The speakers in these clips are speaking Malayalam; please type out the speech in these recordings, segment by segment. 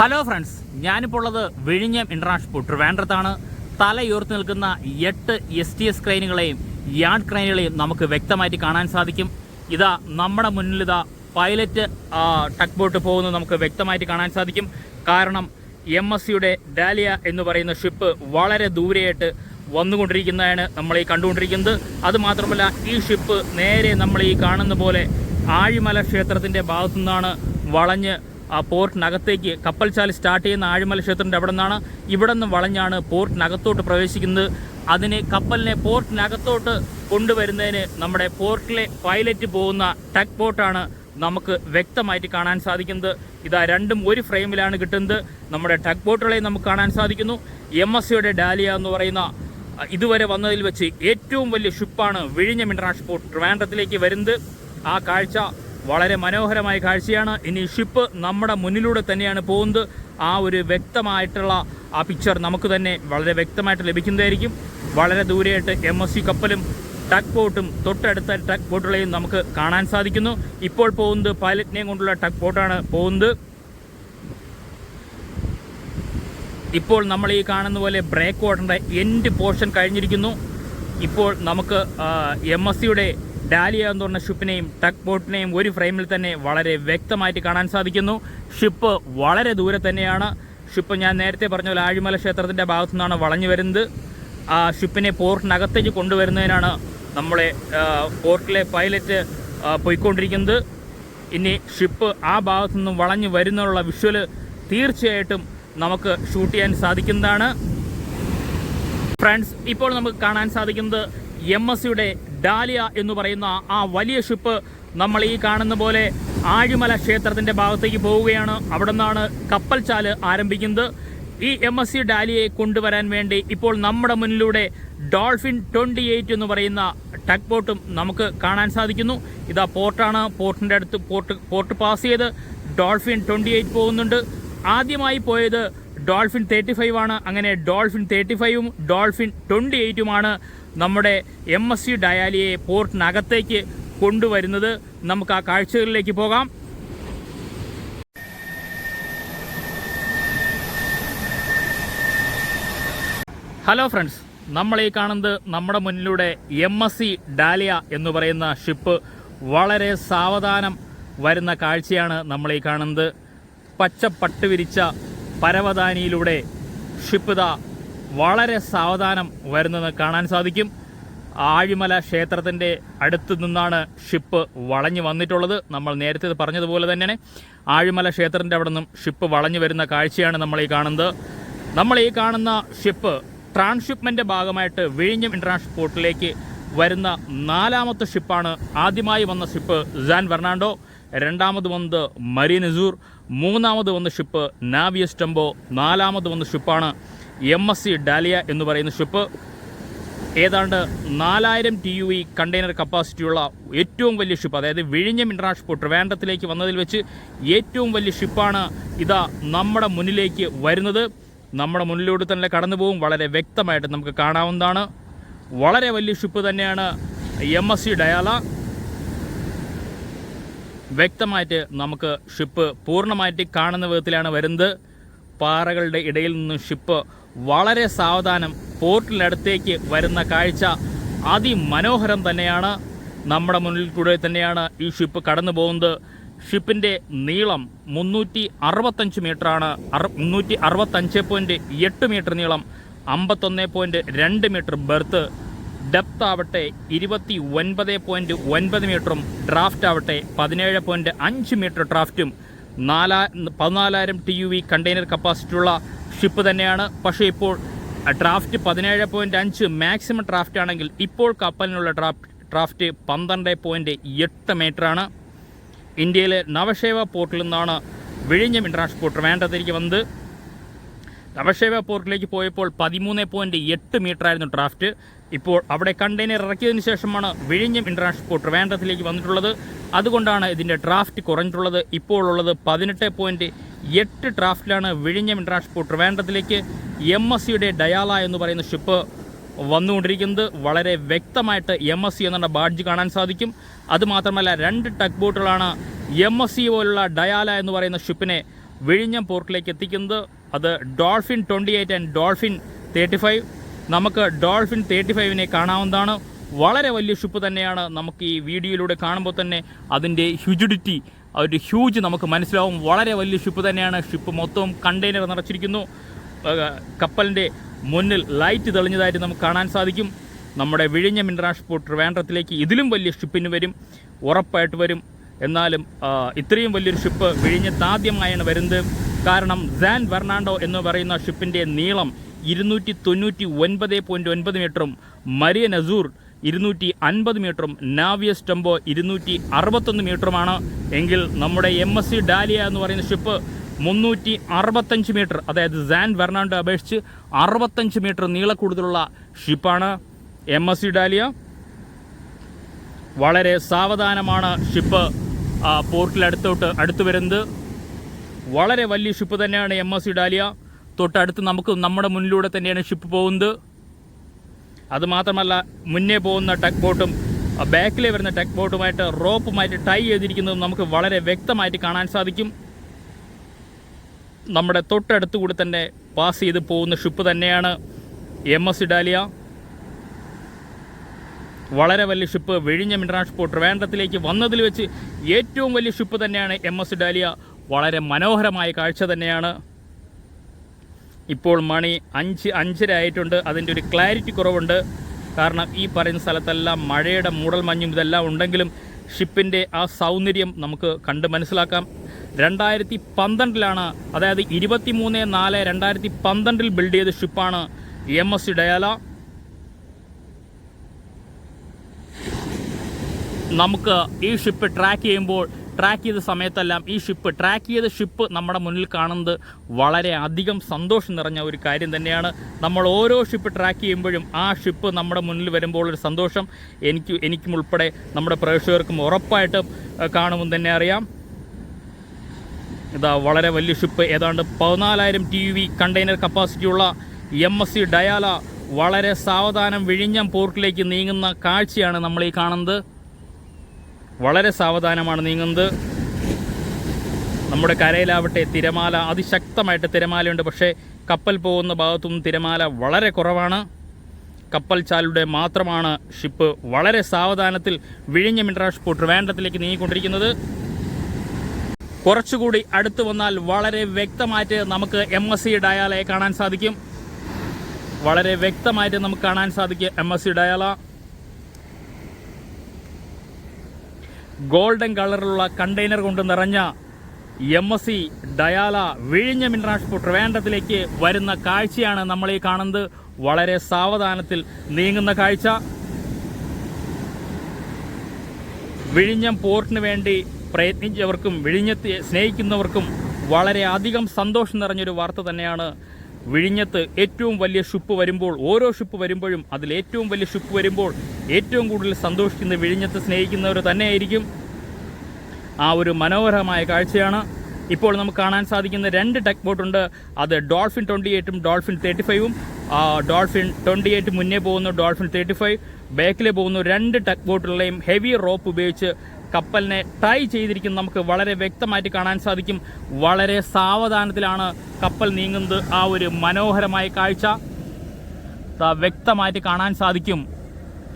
ഹലോ ഫ്രണ്ട്സ്, ഞാനിപ്പോൾ ഉള്ളത് വിഴിഞ്ഞം ഇന്റർനാഷണൽ പോർട്ട് ട്രിവാൻഡ്രത്താണ്. തലയുയർത്തി നിൽക്കുന്ന 8 STS ക്രെയിനുകളെയും യാർഡ് ക്രെയിനുകളെയും നമുക്ക് വ്യക്തമായിട്ട് കാണാൻ സാധിക്കും. ഇതാ നമ്മുടെ മുന്നിലിതാ പൈലറ്റ് ടഗ് ബോട്ട് പോകുന്നത് നമുക്ക് വ്യക്തമായിട്ട് കാണാൻ സാധിക്കും. കാരണം MSCയുടെ ഡാലിയ എന്ന് പറയുന്ന ഷിപ്പ് വളരെ ദൂരെയായിട്ട് വന്നുകൊണ്ടിരിക്കുന്നതാണ് നമ്മൾ ഈ കണ്ടുകൊണ്ടിരിക്കുന്നത്. അതുമാത്രമല്ല, ഈ ഷിപ്പ് നേരെ നമ്മൾ ഈ കാണുന്ന പോലെ ആഴിമല ക്ഷേത്രത്തിൻ്റെ ഭാഗത്തു നിന്നാണ് വളഞ്ഞ് പോർട്ടിനകത്തേക്ക് കപ്പൽച്ചാല് സ്റ്റാർട്ട് ചെയ്യുന്ന ആഴിമല ക്ഷേത്രത്തിൻ്റെ അവിടെ നിന്നാണ് ഇവിടെ നിന്ന് വളഞ്ഞാണ് പോർട്ടിനകത്തോട്ട് പ്രവേശിക്കുന്നത്. അതിന് കപ്പലിനെ പോർട്ടിനകത്തോട്ട് കൊണ്ടുവരുന്നതിന് നമ്മുടെ പോർട്ടിലെ പൈലറ്റ് പോകുന്ന ടഗ് ബോട്ടാണ് നമുക്ക് വ്യക്തമായിട്ട് കാണാൻ സാധിക്കുന്നത്. ഇതാ രണ്ടും ഒരു ഫ്രെയിമിലാണ് കിട്ടുന്നത്. നമ്മുടെ ടഗ് ബോട്ടുകളെ നമുക്ക് കാണാൻ സാധിക്കുന്നു. MSCയുടെ ഡാലിയ എന്ന് പറയുന്ന ഇതുവരെ വന്നതിൽ വെച്ച് ഏറ്റവും വലിയ ഷിപ്പാണ് വിഴിഞ്ഞം ഇന്റർനാഷണൽ പോർട്ട് ട്രിവാൻഡ്രത്തിലേക്ക് വരുന്നത്. ആ കാഴ്ച വളരെ മനോഹരമായ കാഴ്ചയാണ്. ഇനി ഷിപ്പ് നമ്മുടെ മുന്നിലൂടെ തന്നെയാണ് പോകുന്നത്. ആ ഒരു വ്യക്തമായിട്ടുള്ള ആ പിക്ചർ നമുക്ക് തന്നെ വളരെ വ്യക്തമായിട്ട് ലഭിക്കുന്നതായിരിക്കും. വളരെ ദൂരെയായിട്ട് MSC കപ്പലും ടഗ് ബോട്ടും തൊട്ടടുത്ത ടഗ് ബോട്ടുകളെയും നമുക്ക് കാണാൻ സാധിക്കുന്നു. ഇപ്പോൾ പോകുന്നത് പൈലറ്റിനെയും കൊണ്ടുള്ള ടഗ് ബോട്ടാണ് പോകുന്നത്. ഇപ്പോൾ നമ്മൾ ഈ കാണുന്ന പോലെ ബ്രേക്ക് വാട്ടറിൻ്റെ എൻഡ് പോർഷൻ കഴിഞ്ഞിരിക്കുന്നു. ഇപ്പോൾ നമുക്ക് MSCയുടെ ഡാലിയ എന്ന് പറഞ്ഞ ഷിപ്പിനെയും ടഗ് ബോട്ടിനെയും ഒരു ഫ്രെയിമിൽ തന്നെ വളരെ വ്യക്തമായിട്ട് കാണാൻ സാധിക്കുന്നു. ഷിപ്പ് വളരെ ദൂരെ തന്നെയാണ്. ഷിപ്പ് ഞാൻ നേരത്തെ പറഞ്ഞ പോലെ ആഴിമല ക്ഷേത്രത്തിൻ്റെ ഭാഗത്തു നിന്നാണ് വളഞ്ഞു വരുന്നത്. ആ ഷിപ്പിനെ പോർട്ടിനകത്തേക്ക് കൊണ്ടുവരുന്നതിനാണ് നമ്മളെ പോർട്ടിലെ പൈലറ്റ് പോയിക്കൊണ്ടിരിക്കുന്നത്. ഇനി ഷിപ്പ് ആ ഭാഗത്തു നിന്നും വളഞ്ഞു വരുന്നുള്ള വിഷ്വൽ തീർച്ചയായിട്ടും നമുക്ക് ഷൂട്ട് ചെയ്യാൻ സാധിക്കുന്നതാണ്. ഫ്രണ്ട്സ്, ഇപ്പോൾ നമുക്ക് കാണാൻ സാധിക്കുന്നത് MSCയുടെ ഡാലിയ എന്ന് പറയുന്ന ആ വലിയ ഷിപ്പ് നമ്മൾ ഈ കാണുന്ന പോലെ ആഴിമല ക്ഷേത്രത്തിൻ്റെ ഭാഗത്തേക്ക് പോവുകയാണ്. അവിടെ നിന്നാണ് കപ്പൽച്ചാല് ആരംഭിക്കുന്നത്. ഈ MSC ഡാലിയയെ കൊണ്ടുവരാൻ വേണ്ടി ഇപ്പോൾ നമ്മുടെ മുന്നിലൂടെ ഡോൾഫിൻ 28 എന്ന് പറയുന്ന ടഗ് ബോട്ടും നമുക്ക് കാണാൻ സാധിക്കുന്നു. ഇതാ പോർട്ടാണ്. പോർട്ടിൻ്റെ അടുത്ത് പോർട്ട് പാസ് ചെയ്ത് ഡോൾഫിൻ 28 പോകുന്നുണ്ട്. ആദ്യമായി പോയത് ഡോൾഫിൻ 35 ആണ്. അങ്ങനെ ഡോൾഫിൻ 35ഉം ഡോൾഫിൻ 28ഉമാണ് നമ്മുടെ MSC ഡയാലിയെ പോർട്ടിനകത്തേക്ക് കൊണ്ടുവരുന്നത്. നമുക്ക് ആ കാഴ്ചകളിലേക്ക് പോകാം. ഹലോ ഫ്രണ്ട്സ്, നമ്മൾ ഈ കാണുന്നത് നമ്മുടെ മുന്നിലൂടെ MSC ഡാലിയ എന്ന് പറയുന്ന ഷിപ്പ് വളരെ സാവധാനം വരുന്ന കാഴ്ചയാണ് നമ്മൾ ഈ കാണുന്നത്. പച്ചപ്പട്ട് വിരിച്ച പരവതാനിയിലൂടെ ഷിപ്പ് വളരെ സാവധാനം വരുന്നത് കാണാൻ സാധിക്കും. ആഴിമല ക്ഷേത്രത്തിൻ്റെ അടുത്ത് നിന്നാണ് ഷിപ്പ് വളഞ്ഞു വന്നിട്ടുള്ളത്. നമ്മൾ നേരത്തെ പറഞ്ഞതുപോലെ തന്നെയാണ് ആഴിമല ക്ഷേത്രത്തിൻ്റെ അവിടെ നിന്നും ഷിപ്പ് വളഞ്ഞു വരുന്ന കാഴ്ചയാണ് നമ്മൾ ഈ കാണുന്നത്. നമ്മൾ ഈ കാണുന്ന ഷിപ്പ് ട്രാൻസ്ഷിപ്മെൻ്റ് ഭാഗമായിട്ട് വിഴിഞ്ഞം ഇന്റർനാഷണൽ പോർട്ടിലേക്ക് വരുന്ന 4ാമത്തെ ഷിപ്പാണ്. ആദ്യമായി വന്ന ഷിപ്പ് സാൻ ഫെർണാണ്ടോ, രണ്ടാമത് വന്നത് മരീൻ അസൂർ, മൂന്നാമത് വന്ന ഷിപ്പ് നാവിയസ് ടെമ്പോ, 4ാമത് വന്ന ഷിപ്പാണ് MSC ഡാലിയ എന്ന് പറയുന്ന ഷിപ്പ്. ഏതാണ്ട് 4000 TUV കണ്ടെയ്നർ കപ്പാസിറ്റിയുള്ള ഏറ്റവും വലിയ ഷിപ്പ്, അതായത് വിഴിഞ്ഞം ഇന്റർനാഷണൽ പോർട്ട് ട്രിവാൻഡ്രത്തിലേക്ക് വന്നതിൽ വെച്ച് ഏറ്റവും വലിയ ഷിപ്പാണ് ഇതാ നമ്മുടെ മുന്നിലേക്ക് വരുന്നത്. നമ്മുടെ മുന്നിലൂടെ തന്നെ കടന്നു പോകും. വളരെ വ്യക്തമായിട്ട് നമുക്ക് കാണാവുന്നതാണ്. വളരെ വലിയ ഷിപ്പ് തന്നെയാണ് MSC ഡയാല. വ്യക്തമായിട്ട് നമുക്ക് ഷിപ്പ് പൂർണ്ണമായിട്ട് കാണുന്ന വിധത്തിലാണ് വരുന്നത്. പാറകളുടെ ഇടയിൽ നിന്നും ഷിപ്പ് വളരെ സാവധാനം പോർട്ടിനടുത്തേക്ക് വരുന്ന കാഴ്ച അതിമനോഹരം തന്നെയാണ്. നമ്മുടെ മുന്നിൽ കൂടെ തന്നെയാണ് ഈ ഷിപ്പ് കടന്നു പോകുന്നത്. ഷിപ്പിൻ്റെ നീളം 365 മീറ്ററാണ്. 365.8 മീറ്റർ നീളം, 51.2 മീറ്റർ ബെർത്ത്, ഡെപ്ത് ആവട്ടെ 29.9 മീറ്ററും ഡ്രാഫ്റ്റ് ആവട്ടെ 17.5 മീറ്റർ ഡ്രാഫ്റ്റും 14,000 TUV കണ്ടെയ്നർ കപ്പാസിറ്റിയുള്ള ഷിപ്പ് തന്നെയാണ്. പക്ഷേ ഇപ്പോൾ ഡ്രാഫ്റ്റ് 17.5 മാക്സിമം ഡ്രാഫ്റ്റ് ആണെങ്കിൽ ഇപ്പോൾ കപ്പലിനുള്ള ഡ്രാഫ്റ്റ് 12.8 മീറ്ററാണ്. ഇന്ത്യയിലെ നവശേവ പോർട്ടിൽ നിന്നാണ് വിഴിഞ്ഞം ഇന്റർനാഷണൽ പോർട്ട് ട്രിവാൻഡ്രത്തേക്ക് വന്നത്. നവശേവ പോർട്ടിലേക്ക് പോയപ്പോൾ 13.8 മീറ്ററായിരുന്നു ഡ്രാഫ്റ്റ്. ഇപ്പോൾ അവിടെ കണ്ടെയ്നർ ഇറക്കിയതിന് ശേഷമാണ് വിഴിഞ്ഞം ഇന്റർനാഷണൽ പോർട്ട് ട്രിവാൻഡ്രത്തിലേക്ക് വന്നിട്ടുള്ളത്. അതുകൊണ്ടാണ് ഇതിൻ്റെ ഡ്രാഫ്റ്റ് കുറഞ്ഞിട്ടുള്ളത്. ഇപ്പോൾ ഉള്ളത് 18.8 ഡ്രാഫ്റ്റിലാണ് വിഴിഞ്ഞം ഇന്റർനാഷണൽ പോർട്ട് ട്രിവാൻഡ്രത്തിലേക്ക് MSCയുടെ ഡയാല എന്ന് പറയുന്ന ഷിപ്പ് വന്നുകൊണ്ടിരിക്കുന്നത്. വളരെ വ്യക്തമായിട്ട് MSC എന്നുള്ള ബാഡ്ജ് കാണാൻ സാധിക്കും. അതുമാത്രമല്ല 2 ടഗ് ബോട്ടുകളാണ് MSC പോലുള്ള ഡയാല എന്ന് പറയുന്ന ഷിപ്പിനെ വിഴിഞ്ഞം പോർട്ടിലേക്ക് എത്തിക്കുന്നത്. അത് ഡോൾഫിൻ 28 ആൻഡ് ഡോൾഫിൻ 35. നമുക്ക് ഡോൾഫിൻ 35നെ കാണാവുന്നതാണ്. വളരെ വലിയ ഷിപ്പ് തന്നെയാണ്. നമുക്ക് ഈ വീഡിയോയിലൂടെ കാണുമ്പോൾ തന്നെ അതിൻ്റെ ഹ്യൂജിഡിറ്റി, ഒരു ഹ്യൂജ് നമുക്ക് മനസ്സിലാവും. വളരെ വലിയ ഷിപ്പ് തന്നെയാണ്. ഷിപ്പ് മൊത്തവും കണ്ടെയ്നർ നിറച്ചിരിക്കുന്നു. കപ്പലിൻ്റെ മുന്നിൽ ലൈറ്റ് തെളിഞ്ഞതായിട്ട് നമുക്ക് കാണാൻ സാധിക്കും. നമ്മുടെ വിഴിഞ്ഞം ഇൻ്റർനാഷണൽ പോർട്ട് ട്രിവാൻഡ്രത്തിലേക്ക് ഇതിലും വലിയ ഷിപ്പിന് വരും, ഉറപ്പായിട്ട് വരും. എന്നാലും ഇത്രയും വലിയൊരു ഷിപ്പ് വിഴിഞ്ഞത്ത് ആദ്യമായാണ് വരുന്നത്. കാരണം സാൻ ഫെർണാണ്ടോ എന്ന് പറയുന്ന ഷിപ്പിൻ്റെ നീളം 299.9 മീറ്ററും മരിയൻ അസൂർ 250 മീറ്ററും നാവിയസ് ടെമ്പോ 261 മീറ്ററുമാണ്. എങ്കിൽ നമ്മുടെ MSC ഡാലിയ എന്ന് പറയുന്ന ഷിപ്പ് 365 മീറ്റർ, അതായത് സാൻ ഫെർണാണ്ടോ അപേക്ഷിച്ച് 65 മീറ്റർ നീളക്കൂടുതലുള്ള ഷിപ്പാണ് MSC ഡാലിയ. വളരെ സാവധാനമാണ് ഷിപ്പ് പോർട്ടിലടുത്ത് വരുന്നത്. വളരെ വലിയ ഷിപ്പ് തന്നെയാണ് MSC ഡാലിയ. തൊട്ടടുത്ത് നമ്മുടെ മുന്നിലൂടെ തന്നെയാണ് ഷിപ്പ് പോകുന്നത്. അതുമാത്രമല്ല, മുന്നേ പോകുന്ന ടെക് ബോട്ടും ബാക്കിലെ വരുന്ന ടെക് ബോട്ടുമായിട്ട് റോപ്പുമായിട്ട് ടൈ ചെയ്തിരിക്കുന്നതും നമുക്ക് വളരെ വ്യക്തമായിട്ട് കാണാൻ സാധിക്കും. നമ്മുടെ തൊട്ടടുത്തുകൂടി തന്നെ പാസ് ചെയ്ത് പോകുന്ന ഷിപ്പ് തന്നെയാണ് MSC ഡാലിയ. വളരെ വലിയ ഷിപ്പ്. വിഴിഞ്ഞം ഇൻ്റർനാഷണൽ പോർട്ട് ട്രിവാൻഡ്രത്തിലേക്ക് വന്നതിൽ വെച്ച് ഏറ്റവും വലിയ ഷിപ്പ് തന്നെയാണ് MSC ഡാലിയ. വളരെ മനോഹരമായ കാഴ്ച തന്നെയാണ്. ഇപ്പോൾ മണി 5:05 ആയിട്ടുണ്ട്. അതിൻ്റെ ഒരു ക്ലാരിറ്റി കുറവുണ്ട്. കാരണം ഈ പറയുന്ന സ്ഥലത്തെല്ലാം മഴയുടെ മൂടൽ മഞ്ഞും ഇതെല്ലാം ഉണ്ടെങ്കിലും ഷിപ്പിൻ്റെ ആ സൗന്ദര്യം നമുക്ക് കണ്ട് മനസ്സിലാക്കാം. 2012 അതായത് 23/4/2012 ബിൽഡ് ചെയ്ത ഷിപ്പാണ് MSC ഡയാല. നമുക്ക് ഈ ഷിപ്പ് ട്രാക്ക് ചെയ്ത സമയത്തെല്ലാം ഈ ട്രാക്ക് ചെയ്ത ഷിപ്പ് നമ്മുടെ മുന്നിൽ കാണുന്നത് വളരെ അധികം സന്തോഷം നിറഞ്ഞ ഒരു കാര്യം തന്നെയാണ്. നമ്മൾ ഓരോ ഷിപ്പ് ട്രാക്ക് ചെയ്യുമ്പോഴും ആ ഷിപ്പ് നമ്മുടെ മുന്നിൽ വരുമ്പോൾ ഒരു സന്തോഷം എനിക്കും ഉൾപ്പെടെ നമ്മുടെ പ്രേക്ഷകർക്കും ഉറപ്പായിട്ടും കാണുമെന്ന് തന്നെ അറിയാം. ഇതാ വളരെ വലിയ ഷിപ്പ്, ഏതാണ്ട് 14,000 TEU കണ്ടെയ്നർ കപ്പാസിറ്റിയുള്ള MSC ഡയാല വളരെ സാവധാനം വിഴിഞ്ഞം പോർട്ടിലേക്ക് നീങ്ങുന്ന കാഴ്ചയാണ് നമ്മൾ ഈ കാണുന്നത്. വളരെ സാവധാനമാണ് നീങ്ങുന്നത്. നമ്മുടെ കരയിലാവട്ടെ തിരമാല, അതിശക്തമായിട്ട് തിരമാലയുണ്ട്. പക്ഷേ കപ്പൽ പോകുന്ന ഭാഗത്തുനിന്ന് തിരമാല വളരെ കുറവാണ്. കപ്പൽ ചാലുടെ മാത്രമാണ് ഷിപ്പ് വളരെ സാവധാനത്തിൽ വിഴിഞ്ഞം ഇൻ്റർനാഷണൽ പോർട്ട് ട്രിവാൻഡ്രത്തിലേക്ക് നീങ്ങിക്കൊണ്ടിരിക്കുന്നത്. കുറച്ചുകൂടി അടുത്ത് വന്നാൽ വളരെ വ്യക്തമായിട്ട് നമുക്ക് MSC ഡയാലയെ കാണാൻ സാധിക്കും. വളരെ വ്യക്തമായിട്ട് നമുക്ക് കാണാൻ സാധിക്കും MSC ഡയാല. ഗോൾഡൻ കളറിലുള്ള കണ്ടെയ്നർ കൊണ്ട് നിറഞ്ഞ MSC ഡയാല വിഴിഞ്ഞം ഇൻ്റർനാഷണൽ പോർട്ട് ട്രിവാൻഡ്രത്തിലേക്ക് വരുന്ന കാഴ്ചയാണ് നമ്മൾ ഈ കാണുന്നത്. വളരെ സാവധാനത്തിൽ നീങ്ങുന്ന കാഴ്ച. വിഴിഞ്ഞം പോർട്ടിന് വേണ്ടി പ്രയത്നിച്ചവർക്കും വിഴിഞ്ഞത്തെ സ്നേഹിക്കുന്നവർക്കും വളരെ അധികം സന്തോഷം നിറഞ്ഞൊരു വാർത്ത തന്നെയാണ്. വിഴിഞ്ഞത്ത് ഏറ്റവും വലിയ ഷിപ്പ് വരുമ്പോൾ, ഓരോ ഷിപ്പ് വരുമ്പോഴും അതിൽ ഏറ്റവും വലിയ ഷിപ്പ് വരുമ്പോൾ ഏറ്റവും കൂടുതൽ സന്തോഷിക്കുന്ന വിഴിഞ്ഞത്ത് സ്നേഹിക്കുന്നവർ തന്നെയായിരിക്കും. ആ ഒരു മനോഹരമായ കാഴ്ചയാണ് ഇപ്പോൾ നമുക്ക് കാണാൻ സാധിക്കുന്ന. 2 ടെക് ബോട്ടുണ്ട്. അത് ഡോൾഫിൻ 28ഉം ഡോൾഫിൻ 35ഉം. ഡോൾഫിൻ 28 മുന്നേ പോകുന്നു, ഡോൾഫിൻ 35 ബാക്കിൽ പോകുന്നു. 2 ടെക് ബോട്ടുകളെയും ഹെവി റോപ്പ് ഉപയോഗിച്ച് കപ്പലിനെ ടൈ ചെയ്തിരിക്കുന്നത് നമുക്ക് വളരെ വ്യക്തമായിട്ട് കാണാൻ സാധിക്കും. വളരെ സാവധാനത്തിലാണ് കപ്പൽ നീങ്ങുന്നത്. ആ ഒരു മനോഹരമായ കാഴ്ച വ്യക്തമായിട്ട് കാണാൻ സാധിക്കും.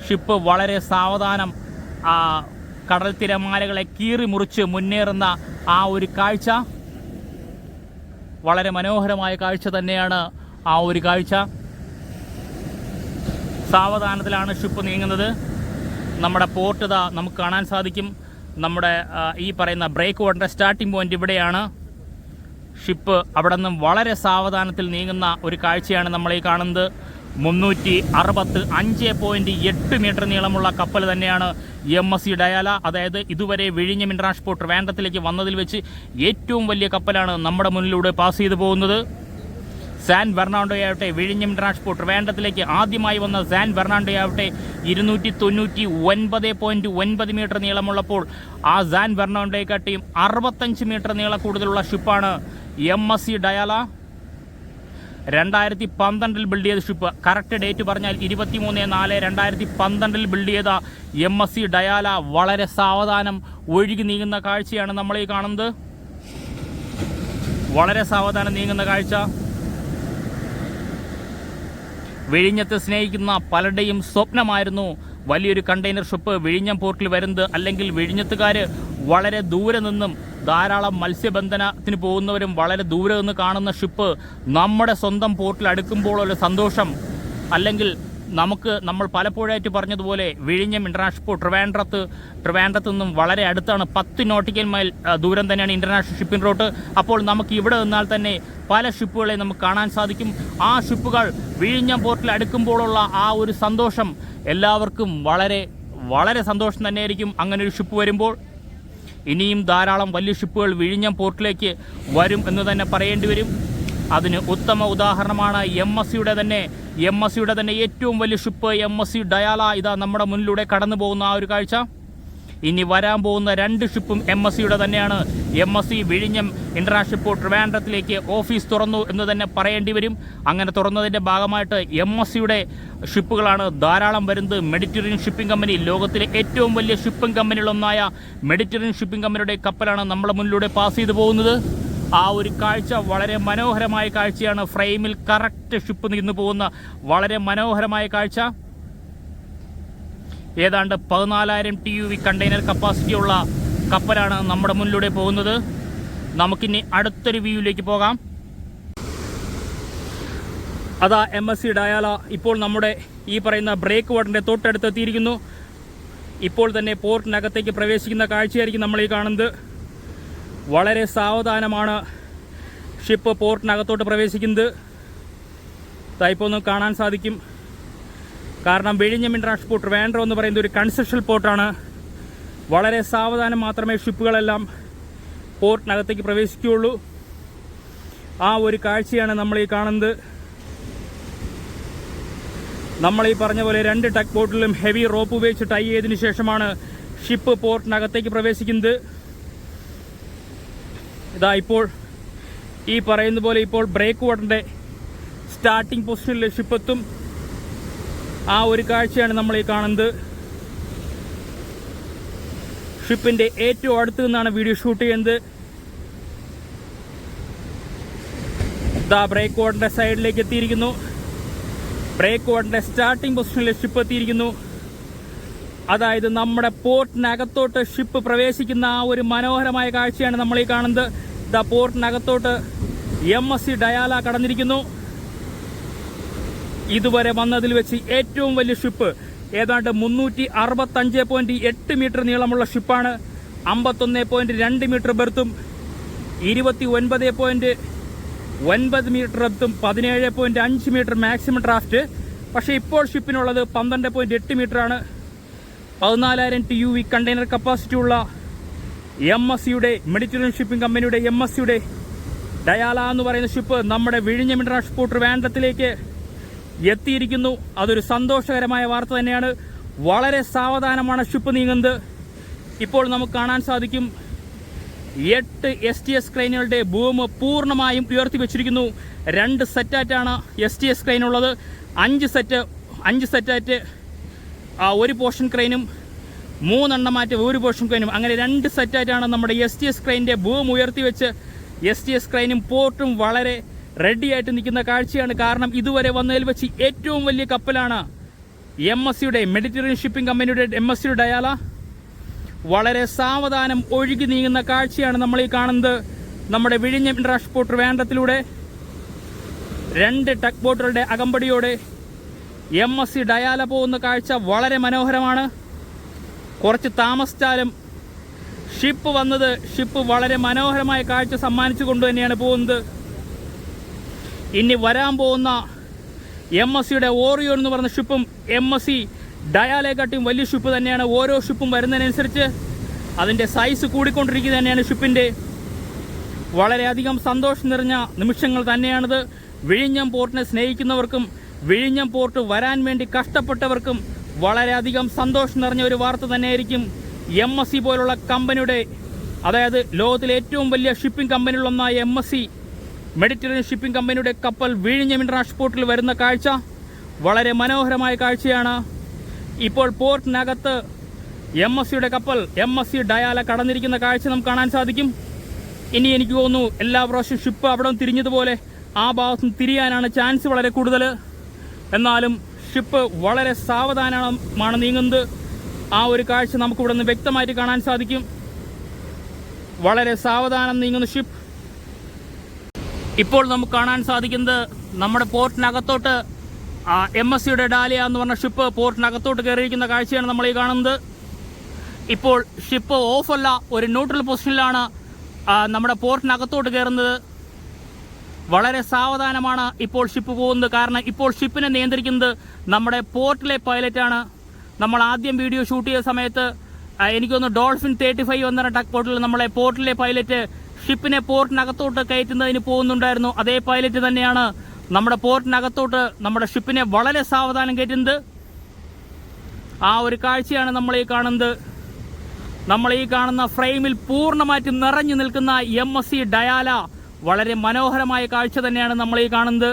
ഷിപ്പ് വളരെ സാവധാനം കടൽ തിരമാലകളെ കീറി മുറിച്ച് മുന്നേറുന്ന ആ ഒരു കാഴ്ച വളരെ മനോഹരമായ കാഴ്ച തന്നെയാണ്. ആ ഒരു കാഴ്ച സാവധാനത്തിലാണ് ഷിപ്പ് നീങ്ങുന്നത്. നമ്മുടെ പോർട്ട് നമുക്ക് കാണാൻ സാധിക്കും. നമ്മുടെ ഈ പറയുന്ന ബ്രേക്ക് വാട്ടറിൻ്റെ സ്റ്റാർട്ടിംഗ് പോയിന്റ് ഇവിടെയാണ്. ഷിപ്പ് അവിടെ നിന്നും വളരെ സാവധാനത്തിൽ നീങ്ങുന്ന ഒരു കാഴ്ചയാണ് നമ്മൾ ഈ കാണുന്നത്. 365.8 മീറ്റർ നീളമുള്ള കപ്പൽ തന്നെയാണ് MSC ഡയാല. അതായത് ഇതുവരെ വിഴിഞ്ഞം ഇൻ്റർനാഷണൽ പോർട്ട് ട്രിവാൻഡ്രത്തിലേക്ക് വന്നതിൽ വെച്ച് ഏറ്റവും വലിയ കപ്പലാണ് നമ്മുടെ മുന്നിലൂടെ പാസ് ചെയ്തു പോകുന്നത്. സാൻ ഫെർണാണ്ടോ ആവട്ടെ, വിഴിഞ്ഞം ഇൻ്റർനാഷണൽ പോർട്ട് ട്രിവാൻഡ്രത്തിലേക്ക് ആദ്യമായി വന്ന സാൻ ഫെർണാണ്ടോ ആവട്ടെ 299.9 മീറ്റർ നീളമുള്ളപ്പോൾ ആ സാൻ ഫെർണാണ്ടോയെക്കാട്ടിയും 65 മീറ്റർ നീളം കൂടുതലുള്ള ഷിപ്പാണ് MSC ഡയാല. 2012 ബിൽഡ് ചെയ്ത ഷിപ്പ്. കറക്റ്റ് ഡേറ്റ് പറഞ്ഞാൽ 23/4/2012 ബിൽഡ് ചെയ്ത MSC ഡയാല വളരെ സാവധാനം ഒഴുകി നീങ്ങുന്ന കാഴ്ചയാണ് നമ്മൾ ഈ കാണുന്നത്. വളരെ സാവധാനം നീങ്ങുന്ന കാഴ്ച. വിഴിഞ്ഞത്തെ സ്നേഹിക്കുന്ന പലരുടെയും സ്വപ്നമായിരുന്നു വലിയൊരു കണ്ടെയ്നർ ഷിപ്പ് വിഴിഞ്ഞം പോർട്ടിൽ വരുന്നത്. അല്ലെങ്കിൽ വിഴിഞ്ഞത്തുകാർ വളരെ ദൂരെ നിന്നും ധാരാളം മത്സ്യബന്ധനത്തിന് പോകുന്നവരും വളരെ ദൂരെ നിന്ന് കാണുന്ന ഷിപ്പ് നമ്മുടെ സ്വന്തം പോർട്ടിൽ അടുക്കുമ്പോഴുള്ള സന്തോഷം, അല്ലെങ്കിൽ നമ്മൾ പലപ്പോഴായിട്ട് പറഞ്ഞതുപോലെ വിഴിഞ്ഞം ഇൻ്റർനാഷണൽ പോർട്ട് ട്രിവാൻഡ്രത്ത് നിന്നും വളരെ അടുത്താണ്. 10 നോട്ടിക്കൽ മൈൽ ദൂരം തന്നെയാണ് ഇൻ്റർനാഷണൽ ഷിപ്പിംഗ് റൂട്ട്. അപ്പോൾ നമുക്ക് ഇവിടെ നിന്നാൽ തന്നെ പല ഷിപ്പുകളെ നമുക്ക് കാണാൻ സാധിക്കും. ആ ഷിപ്പുകൾ വിഴിഞ്ഞം പോർട്ടിൽ അടുക്കുമ്പോഴുള്ള ആ ഒരു സന്തോഷം എല്ലാവർക്കും വളരെ വളരെ സന്തോഷം തന്നെയായിരിക്കും. അങ്ങനെ ഒരു ഷിപ്പ് വരുമ്പോൾ ഇനിയും ധാരാളം വലിയ ഷിപ്പുകൾ വിഴിഞ്ഞം പോർട്ടിലേക്ക് വരും എന്ന് തന്നെ പറയേണ്ടി വരും. അതിന് ഉത്തമ ഉദാഹരണമാണ് എം എസ് സിയുടെ തന്നെ ഏറ്റവും വലിയ ഷിപ്പ് MSC ഡയാല. ഇതാ നമ്മുടെ മുന്നിലൂടെ കടന്നു പോകുന്ന ആ ഒരു കാഴ്ച. ഇനി വരാൻ പോകുന്ന 2 ഷിപ്പും MSC തന്നെയാണ്. MSC വിഴിഞ്ഞം ഇൻ്റർനാഷണൽ പോർട്ട് ട്രിവാൻഡ്രത്തിലേക്ക് ഓഫീസ് തുറന്നു എന്ന് തന്നെ പറയേണ്ടി വരും. അങ്ങനെ തുറന്നതിൻ്റെ ഭാഗമായിട്ട് MSC ഷിപ്പുകളാണ് ധാരാളം വരുന്നത്. മെഡിറ്ററേനിയൻ ഷിപ്പിംഗ് കമ്പനി, ലോകത്തിലെ ഏറ്റവും വലിയ ഷിപ്പിംഗ് കമ്പനികളൊന്നായ മെഡിറ്ററേനിയൻ ഷിപ്പിംഗ് കമ്പനിയുടെ കപ്പലാണ് നമ്മുടെ മുന്നിലൂടെ പാസ് ചെയ്തു പോകുന്നത്. ആ ഒരു കാഴ്ച വളരെ മനോഹരമായ കാഴ്ചയാണ്. ഫ്രെയിമിൽ കറക്റ്റ് ഷിപ്പ് നിന്ന് പോകുന്ന വളരെ മനോഹരമായ കാഴ്ച. ഏതാണ്ട് 14,000 TUV കണ്ടെയ്നർ കപ്പാസിറ്റിയുള്ള കപ്പലാണ് നമ്മുടെ മുന്നിലൂടെ പോകുന്നത്. നമുക്കിനി അടുത്തൊരു വ്യൂവിലേക്ക് പോകാം. അതാ MSC ഡയാല ഇപ്പോൾ നമ്മുടെ ഈ പറയുന്ന ബ്രേക്ക് വാട്ടറിൻ്റെ തൊട്ടടുത്തെത്തിയിരിക്കുന്നു. ഇപ്പോൾ തന്നെ പോർട്ടിനകത്തേക്ക് പ്രവേശിക്കുന്ന കാഴ്ചയായിരിക്കും നമ്മൾ ഈ കാണുന്നത്. വളരെ സാവധാനമാണ് ഷിപ്പ് പോർട്ടിനകത്തോട്ട് പ്രവേശിക്കുന്നത്. ഇപ്പോൾ ഒന്ന് കാണാൻ സാധിക്കും. കാരണം വിഴിഞ്ഞം ഇൻ്റർനാഷണൽ പോർട്ട് ട്രിവാൻഡ്രം എന്ന് പറയുന്നത് ഒരു കൺസെഷണൽ പോർട്ടാണ്. വളരെ സാവധാനം മാത്രമേ ഷിപ്പുകളെല്ലാം പോർട്ടിനകത്തേക്ക് പ്രവേശിക്കുകയുള്ളൂ. ആ ഒരു കാഴ്ചയാണ് നമ്മൾ ഈ കാണുന്നത്. നമ്മൾ ഈ പറഞ്ഞ പോലെ 2 ടഗ് ബോട്ടിലും ഹെവി റോപ്പ് ഉപയോഗിച്ച് ടൈ ചെയ്തതിനു ശേഷമാണ് ഷിപ്പ് പോർട്ടിനകത്തേക്ക് പ്രവേശിക്കുന്നത്. ഇതാ ഇപ്പോൾ ഈ പറയുന്ന പോലെ ഇപ്പോൾ ബ്രേക്ക് വാട്ടറിൻ്റെ സ്റ്റാർട്ടിംഗ് പൊസിഷനിൽ ഷിപ്പ് എത്തും. ആ ഒരു കാഴ്ചയാണ് നമ്മൾ ഈ കാണുന്നത്. ഷിപ്പിൻ്റെ ഏറ്റവും അടുത്ത് നിന്നാണ് വീഡിയോ ഷൂട്ട് ചെയ്യുന്നത്. ഇതാ ബ്രേക്ക് വാട്ടറിൻ്റെ സൈഡിലേക്ക് എത്തിയിരിക്കുന്നു. ബ്രേക്ക് വാട്ടറിൻ്റെ സ്റ്റാർട്ടിംഗ് പൊസിഷനിൽ ഷിപ്പ് എത്തിയിരിക്കുന്നു. അതായത് നമ്മുടെ പോർട്ടിനകത്തോട്ട് ഷിപ്പ് പ്രവേശിക്കുന്ന ആ ഒരു മനോഹരമായ കാഴ്ചയാണ് നമ്മൾ ഈ കാണുന്നത്. ദാ പോർട്ടിനകത്തോട്ട് MSC ഡയാല കടന്നിരിക്കുന്നു. ഇതുവരെ വന്നതിൽ വെച്ച് ഏറ്റവും വലിയ ഷിപ്പ്. ഏതാണ്ട് 365.8 മീറ്റർ നീളമുള്ള ഷിപ്പാണ്. 51.2 മീറ്റർ ബെർത്തും 29.9 മീറ്റർ ഡെപ്തും 17.5 മീറ്റർ മാക്സിമം ഡ്രാഫ്റ്റ്. പക്ഷേ ഇപ്പോൾ ഷിപ്പിനുള്ളത് 12.8 മീറ്ററാണ്. 14,000 TUV കണ്ടെയ്നർ കപ്പാസിറ്റി ഉള്ള MSC മെഡിറ്ററേനിയൻ ഷിപ്പിംഗ് കമ്പനിയുടെ MSC ഡയാല എന്ന് പറയുന്ന ഷിപ്പ് നമ്മുടെ വിഴിഞ്ഞം ഇൻ്റർനാഷണൽ പോർട്ട് ട്രിവാൻഡ്രത്തിലേക്ക് എത്തിയിരിക്കുന്നു. അതൊരു സന്തോഷകരമായ വാർത്ത തന്നെയാണ്. വളരെ സാവധാനമാണ് ഷിപ്പ് നീങ്ങുന്നത്. ഇപ്പോൾ നമുക്ക് കാണാൻ സാധിക്കും 8 STS ക്രെയിനുകളുടെ ബൂം പൂർണ്ണമായും ഉയർത്തി വെച്ചിരിക്കുന്നു. 2 സെറ്റായിട്ടാണ് STS ക്രെയിൻ ഉള്ളത്. 5 സെറ്റായിട്ട് ഒരു പോർഷൻ ക്രെയിനും 3 എണ്ണമാറ്റ് ഒരു പോർഷൻ ക്രെയിനും, അങ്ങനെ 2 സെറ്റായിട്ടാണ് നമ്മുടെ STS ക്രെയിനിൻ്റെ ബൂം ഉയർത്തി വെച്ച് STS ക്രെയിനും പോർട്ടും വളരെ റെഡിയായിട്ട് നിൽക്കുന്ന കാഴ്ചയാണ്. കാരണം ഇതുവരെ വന്നതിൽ വെച്ച് ഏറ്റവും വലിയ കപ്പലാണ് MSC മെഡിറ്ററേനിയൻ ഷിപ്പിംഗ് കമ്പനിയുടെ MSC ഡയാല. വളരെ സാവധാനം ഒഴുകി നീങ്ങുന്ന കാഴ്ചയാണ് നമ്മൾ ഈ കാണുന്നത്. നമ്മുടെ വിഴിഞ്ഞം ഇൻ്റർനാഷണൽ പോർട്ട് ട്രിവാൻഡ്രത്തിലൂടെ 2 ടഗ് ബോട്ടുകളുടെ അകമ്പടിയോടെ MSC ഡയാല പോകുന്ന കാഴ്ച വളരെ മനോഹരമാണ്. കുറച്ച് താമസിച്ചാലും ഷിപ്പ് വളരെ മനോഹരമായ കാഴ്ച സമ്മാനിച്ചുകൊണ്ട് തന്നെയാണ് പോകുന്നത്. ഇനി വരാൻ പോകുന്ന MSC ഓറിയോൺ എന്ന് പറഞ്ഞ ഷിപ്പും MSC ഡയാലയെക്കാട്ടിയും വലിയ ഷിപ്പ് തന്നെയാണ്. ഓരോ ഷിപ്പും വരുന്നതിനനുസരിച്ച് അതിൻ്റെ സൈസ് കൂടിക്കൊണ്ടിരിക്കുന്നത് തന്നെയാണ് ഷിപ്പിൻ്റെ. വളരെയധികം സന്തോഷം നിറഞ്ഞ നിമിഷങ്ങൾ തന്നെയാണിത്. വിഴിഞ്ഞം പോർട്ടിനെ സ്നേഹിക്കുന്നവർക്കും വിഴിഞ്ഞം പോർട്ട് വരാൻ വേണ്ടി കഷ്ടപ്പെട്ടവർക്കും വളരെയധികം സന്തോഷം നിറഞ്ഞ ഒരു വാർത്ത തന്നെയായിരിക്കും. MSC പോലുള്ള കമ്പനിയുടെ, അതായത് ലോകത്തിലെ ഏറ്റവും വലിയ ഷിപ്പിംഗ് കമ്പനികളൊന്നായ MSC മെഡിറ്ററേനിയൻ ഷിപ്പിംഗ് കമ്പനിയുടെ കപ്പൽ വിഴിഞ്ഞം ഇൻ്റർനാഷണൽ പോർട്ടിൽ വരുന്ന കാഴ്ച വളരെ മനോഹരമായ കാഴ്ചയാണ്. ഇപ്പോൾ പോർട്ടിനകത്ത് MSC കപ്പൽ MSC ഡയാല കടന്നിരിക്കുന്ന കാഴ്ച നമുക്ക് കാണാൻ സാധിക്കും. ഇനി എനിക്ക് തോന്നുന്നു എല്ലാ പ്രാവശ്യവും ഷിപ്പ് അവിടെ തിരിഞ്ഞതുപോലെ ആ ഭാഗത്തും തിരിയാനാണ് ചാൻസ് വളരെ കൂടുതൽ. എന്നാലും ഷിപ്പ് വളരെ സാവധാനമാണ് നീങ്ങുന്നത്. ആ ഒരു കാഴ്ച നമുക്കിവിടെ നിന്ന് വ്യക്തമായിട്ട് കാണാൻ സാധിക്കും. വളരെ സാവധാനം നീങ്ങുന്ന ഷിപ്പ്. ഇപ്പോൾ നമുക്ക് കാണാൻ സാധിക്കുന്നത് നമ്മുടെ പോർട്ടിനകത്തോട്ട് MSCയുടെ ഡാലിയ എന്ന് പറഞ്ഞ ഷിപ്പ് പോർട്ടിനകത്തോട്ട് കയറിയിരിക്കുന്ന കാഴ്ചയാണ് നമ്മൾ ഈ കാണുന്നത്. ഇപ്പോൾ ഷിപ്പ് ഓഫല്ല, ഒരു ന്യൂട്രൽ പൊസിഷനിലാണ് നമ്മുടെ പോർട്ടിനകത്തോട്ട് കയറുന്നത്. വളരെ സാവധാനമാണ് ഇപ്പോൾ ഷിപ്പ് പോകുന്നത്. കാരണം ഇപ്പോൾ ഷിപ്പിനെ നിയന്ത്രിക്കുന്നത് നമ്മുടെ പോർട്ടിലെ പൈലറ്റാണ്. നമ്മൾ ആദ്യം വീഡിയോ ഷൂട്ട് ചെയ്ത സമയത്ത് എനിക്കൊന്ന് ഡോൾഫിൻ 35 എന്ന ടക്ക് ബോട്ടിൽ നമ്മളെ പോർട്ടിലെ പൈലറ്റ് ഷിപ്പിനെ പോർട്ടിനകത്തോട്ട് കയറ്റുന്നതിന് പോകുന്നുണ്ടായിരുന്നു. അതേ പൈലറ്റ് തന്നെയാണ് നമ്മുടെ പോർട്ടിനകത്തോട്ട് നമ്മുടെ ഷിപ്പിനെ വളരെ സാവധാനം കയറ്റുന്നത്. ആ ഒരു കാഴ്ചയാണ് നമ്മൾ ഈ കാണുന്നത്. നമ്മൾ ഈ കാണുന്ന ഫ്രെയിമിൽ പൂർണ്ണമായിട്ടും നിറഞ്ഞു നിൽക്കുന്ന MSC ഡയാല വളരെ മനോഹരമായ കാഴ്ച തന്നെയാണ് നമ്മൾ ഈ കാണുന്നത്.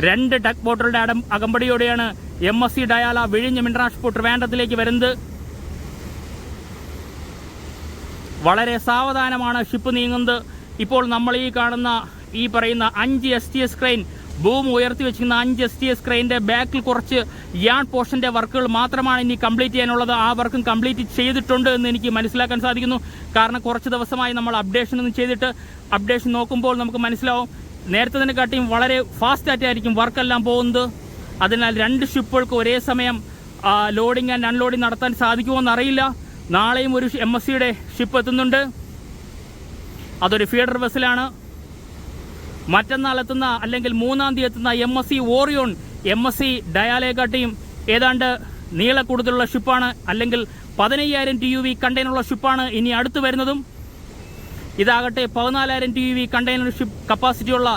2 ടക്ക് ബോട്ടുകളുടെ അകമ്പടിയോടെയാണ് MSC ഡയാല വിഴിഞ്ഞം ഇന്റർനാഷണൽ പോർട്ട് ട്രിവാൻഡ്രത്തിലേക്ക് വരുന്നത്. വളരെ സാവധാനമാണ് ഷിപ്പ് നീങ്ങുന്നത്. ഇപ്പോൾ നമ്മൾ ഈ കാണുന്ന ഈ പറയുന്ന 5 STS ക്രെയിൻ, ബൂം ഉയർത്തി വെച്ചിരിക്കുന്ന 5 STS ക്രെയിൻ്റെ ബാക്കിൽ കുറച്ച് യാൺ പോർഷൻ്റെ വർക്കുകൾ മാത്രമാണ് ഇനി കംപ്ലീറ്റ് ചെയ്യാനുള്ളത്. ആ വർക്കും കംപ്ലീറ്റ് ചെയ്തിട്ടുണ്ട് എന്ന് എനിക്ക് മനസ്സിലാക്കാൻ സാധിക്കുന്നു. കാരണം കുറച്ച് ദിവസമായി നമ്മൾ അപ്ഡേഷൻ ഒന്നും ചെയ്തിട്ട് അപ്ഡേഷൻ നോക്കുമ്പോൾ നമുക്ക് മനസ്സിലാവും നേരത്തെ തന്നെ കാട്ടിയും വളരെ ഫാസ്റ്റായിട്ടായിരിക്കും വർക്കെല്ലാം പോകുന്നത്. അതിനാൽ 2 ഷിപ്പുകൾക്ക് ഒരേ സമയം ലോഡിംഗ് ആൻഡ് അൺലോഡിംഗ് നടത്താൻ സാധിക്കുമോ അറിയില്ല. നാളെയും ഒരു MSCയുടെ ഷിപ്പ് എത്തുന്നുണ്ട്. അതൊരു ഫീഡർ വെസലാണ്. മറ്റന്നാൾ എത്തുന്ന അല്ലെങ്കിൽ 3-ാം തീയതി എത്തുന്ന MSC ഓറിയോൺ MSC ഡയാലയെക്കാട്ടിയും ഏതാണ്ട് നീള കൂടുതലുള്ള ഷിപ്പാണ്. അല്ലെങ്കിൽ 15,000 TUV കണ്ടെയ്നറുള്ള ഷിപ്പാണ് ഇനി അടുത്ത് വരുന്നതും. ഇതാകട്ടെ 14,000 TUV കണ്ടെയ്നർ ഷിപ്പ് കപ്പാസിറ്റിയുള്ള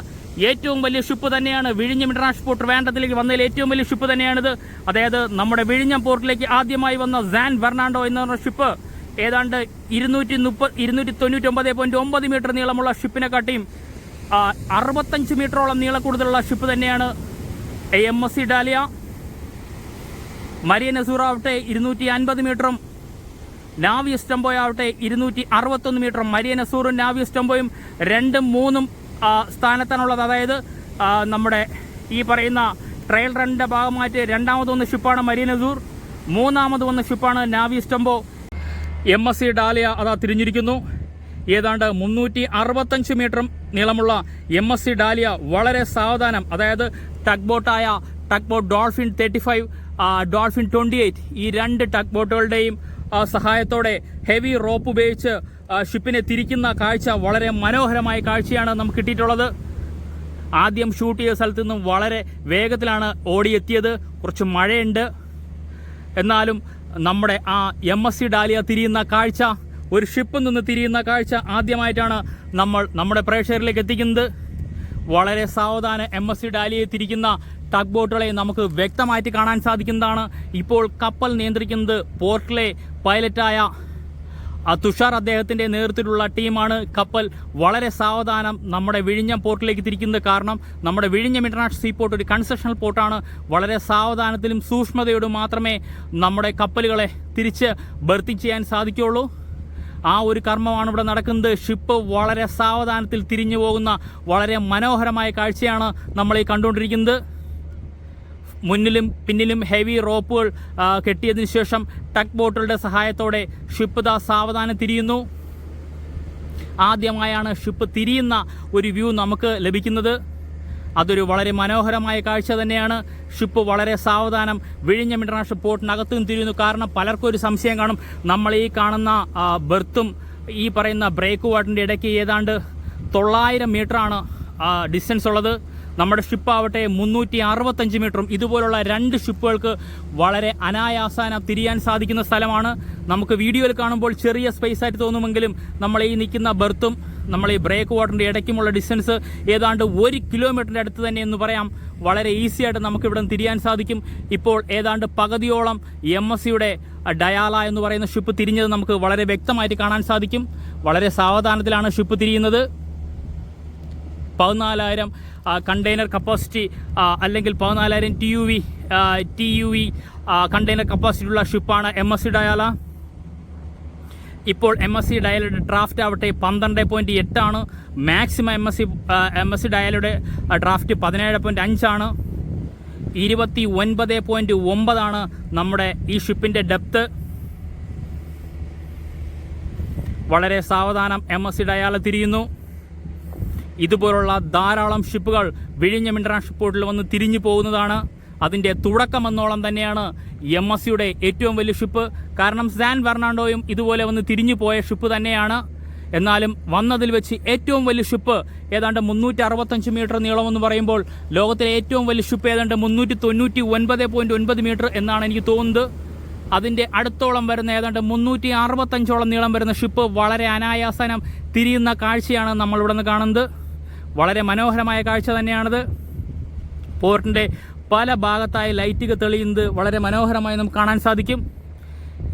ഏറ്റവും വലിയ ഷിപ്പ് തന്നെയാണ്. വിഴിഞ്ഞം ഇന്റർനാഷണൽ പോർട്ട് ട്രിവാൻഡ്രത്തിലേക്ക് വന്നതിൽ ഏറ്റവും വലിയ ഷിപ്പ് തന്നെയാണിത്. അതായത് നമ്മുടെ വിഴിഞ്ഞം പോർട്ടിലേക്ക് ആദ്യമായി വന്ന സാൻ ഫെർണാണ്ടോ എന്ന് പറഞ്ഞ ഷിപ്പ് ഏതാണ്ട് 299.9 മീറ്റർ നീളമുള്ള ഷിപ്പിനെക്കാട്ടിയും 65 മീറ്ററോളം നീള കൂടുതലുള്ള ഷിപ്പ് തന്നെയാണ് MSC ഡാലിയ. മരിയൻ അസൂർ ആവട്ടെ 250 മീറ്ററും നാവി എസ്റ്റംബോ ആവട്ടെ 261 മീറ്ററും. മരിയൻ അസൂറും നാവി എസ്റ്റംബോയും 2ഉം 3ഉം സ്ഥാനത്താണുള്ളത്. അതായത് നമ്മുടെ ഈ പറയുന്ന ട്രയൽ റണ്ണിന്റെ ഭാഗമായിട്ട് 2ാമത് വന്ന ഷിപ്പാണ് മരിയൻ അസൂർ, 3ാമത് വന്ന ഷിപ്പാണ് നാവി എസ്റ്റംബോ. MSC ഡാലിയ അതാ തിരിഞ്ഞിരിക്കുന്നു. ഏതാണ്ട് 365 മീറ്ററും നീളമുള്ള MSC ഡാലിയ വളരെ സാവധാനം, അതായത് ടക്ക് ബോട്ടായ ടക്ക് ബോട്ട് ഡോൾഫിൻ 35, ഡോൾഫിൻ 28 ഈ 2 ടക്ക് ബോട്ടുകളുടെയും സഹായത്തോടെ ഹെവി റോപ്പ് ഉപയോഗിച്ച് ഷിപ്പിനെ തിരിക്കുന്ന കാഴ്ച വളരെ മനോഹരമായ കാഴ്ചയാണ് നമുക്ക് കിട്ടിയിട്ടുള്ളത്. ആദ്യം ഷൂട്ട് ചെയ്ത സ്ഥലത്തു നിന്നും വളരെ വേഗത്തിലാണ് ഓടിയെത്തിയത്. കുറച്ച് മഴയുണ്ട്. എന്നാലും നമ്മുടെ ആ MSC ഡാലിയ തിരിയുന്ന കാഴ്ച, ഒരു ഷിപ്പിൽ നിന്ന് തിരിയുന്ന കാഴ്ച ആദ്യമായിട്ടാണ് നമ്മൾ നമ്മുടെ പ്രേക്ഷകരിലേക്ക് എത്തിക്കുന്നത്. വളരെ സാവധാനം MSC ഡാലിയെ തിരിക്കുന്ന ടഗ് ബോട്ടുകളെ നമുക്ക് വ്യക്തമായിട്ട് കാണാൻ സാധിക്കുന്നതാണ്. ഇപ്പോൾ കപ്പൽ നിയന്ത്രിക്കുന്നത് പോർട്ടിലെ പൈലറ്റായ തുഷാർ, അദ്ദേഹത്തിൻ്റെ നേതൃത്വത്തിലുള്ള ടീമാണ്. കപ്പൽ വളരെ സാവധാനം നമ്മുടെ വിഴിഞ്ഞം പോർട്ടിലേക്ക് തിരിക്കുന്നത്. കാരണം നമ്മുടെ വിഴിഞ്ഞം ഇന്റർനാഷണൽ സീ പോർട്ട് ഒരു കൺസെഷണൽ പോർട്ടാണ്. വളരെ സാവധാനത്തിലും സൂക്ഷ്മതയോടും മാത്രമേ നമ്മുടെ കപ്പലുകളെ തിരിച്ച് ബർത്തിങ് ചെയ്യാൻ സാധിക്കുകയുള്ളൂ. ആ ഒരു കർമ്മമാണ് ഇവിടെ നടക്കുന്നത്. ഷിപ്പ് വളരെ സാവധാനത്തിൽ തിരിഞ്ഞു പോകുന്ന വളരെ മനോഹരമായ കാഴ്ചയാണ് നമ്മൾ ഈ കണ്ടുകൊണ്ടിരിക്കുന്നത്. മുന്നിലും പിന്നിലും ഹെവി റോപ്പുകൾ കെട്ടിയതിനു ശേഷം ടക്ക് ബോട്ടുകളുടെ സഹായത്തോടെ ഷിപ്പ് സാവധാനം തിരിയുന്നു. ആദ്യമായാണ് ഷിപ്പ് തിരിയുന്ന ഒരു വ്യൂ നമുക്ക് ലഭിക്കുന്നത്. അതൊരു വളരെ മനോഹരമായ കാഴ്ച തന്നെയാണ്. ഷിപ്പ് വളരെ സാവധാനം വിഴിഞ്ഞം ഇന്റർനാഷണൽ പോർട്ടിനകത്തും തിരിയുന്നു. കാരണം പലർക്കും ഒരു സംശയം കാണും, നമ്മൾ ഈ കാണുന്ന ബെർത്തും ഈ പറയുന്ന ബ്രേക്ക് വാട്ടറിൻ്റെ ഇടയ്ക്ക് ഏതാണ്ട് 900 മീറ്ററാണ് ഡിസ്റ്റൻസ് ഉള്ളത്. നമ്മുടെ ഷിപ്പാവട്ടെ 365 മീറ്ററും. ഇതുപോലുള്ള 2 ഷിപ്പുകൾക്ക് വളരെ അനായാസാനം തിരിയാൻ സാധിക്കുന്ന സ്ഥലമാണ്. നമുക്ക് വീഡിയോയിൽ കാണുമ്പോൾ ചെറിയ സ്പേസ് ആയിട്ട് തോന്നുമെങ്കിലും നമ്മൾ ഈ നിൽക്കുന്ന ബെർത്തും നമ്മൾ ഈ ബ്രേക്ക് വാട്ടറിൻ്റെ ഇടയ്ക്കുമുള്ള ഡിസ്റ്റൻസ് ഏതാണ്ട് 1 കിലോമീറ്ററിൻ്റെ അടുത്ത് തന്നെ എന്ന് പറയാം. വളരെ ഈസി ആയിട്ട് നമുക്ക് ഇവിടെ തിരിയാൻ സാധിക്കും. ഇപ്പോൾ ഏതാണ്ട് പകുതിയോളം MSCയുടെ ഡയാല എന്ന് പറയുന്ന ഷിപ്പ് തിരിഞ്ഞത് നമുക്ക് വളരെ വ്യക്തമായിട്ട് കാണാൻ സാധിക്കും. വളരെ സാവധാനത്തിലാണ് ഷിപ്പ് തിരിയുന്നത്. 14,000 കണ്ടെയ്നർ കപ്പാസിറ്റി അല്ലെങ്കിൽ 14,000 TUV കണ്ടെയ്നർ കപ്പാസിറ്റി ഉള്ള ഷിപ്പാണ് MSC ഡയാല. ഇപ്പോൾ MSC ഡയലുടെ ഡ്രാഫ്റ്റ് ആവട്ടെ 12.8 ആണ്. മാക്സിമം MSC ഡയലുടെ ഡ്രാഫ്റ്റ് 17.5 ആണ്. 29.9 ആണ് നമ്മുടെ ഈ ഷിപ്പിൻ്റെ ഡെപ്ത്. വളരെ സാവധാനം MSC ഡയാൽ തിരിയുന്നു. ഇതുപോലുള്ള ധാരാളം ഷിപ്പുകൾ വിഴിഞ്ഞം ഇൻ്റർനാഷണൽ പോർട്ടിൽ വന്ന് തിരിഞ്ഞു പോകുന്നതാണ്. അതിൻ്റെ തുടക്കമെന്നോളം തന്നെയാണ് MSCയുടെ ഏറ്റവും വലിയ ഷിപ്പ്. കാരണം സാൻ ഫെർണാണ്ടോയും ഇതുപോലെ വന്ന് തിരിഞ്ഞു പോയ ഷിപ്പ് തന്നെയാണ്. എന്നാലും വന്നതിൽ വെച്ച് ഏറ്റവും വലിയ ഷിപ്പ് ഏതാണ്ട് 365 മീറ്റർ നീളമെന്ന് പറയുമ്പോൾ ലോകത്തിലെ ഏറ്റവും വലിയ ഷിപ്പ് ഏതാണ്ട് 399.9 മീറ്റർ എന്നാണ് എനിക്ക് തോന്നുന്നത്. അതിൻ്റെ അടുത്തോളം വരുന്ന ഏതാണ്ട് 365ഓളം നീളം വരുന്ന ഷിപ്പ് വളരെ അനായാസനം തിരിയുന്ന കാഴ്ചയാണ് നമ്മളിവിടെ നിന്ന് കാണുന്നത്. വളരെ മനോഹരമായ കാഴ്ച തന്നെയാണിത്. പോർട്ടിൻ്റെ പല ഭാഗത്തായി ലൈറ്റുകൾ തെളിയുന്നത് വളരെ മനോഹരമായി നമുക്ക് കാണാൻ സാധിക്കും.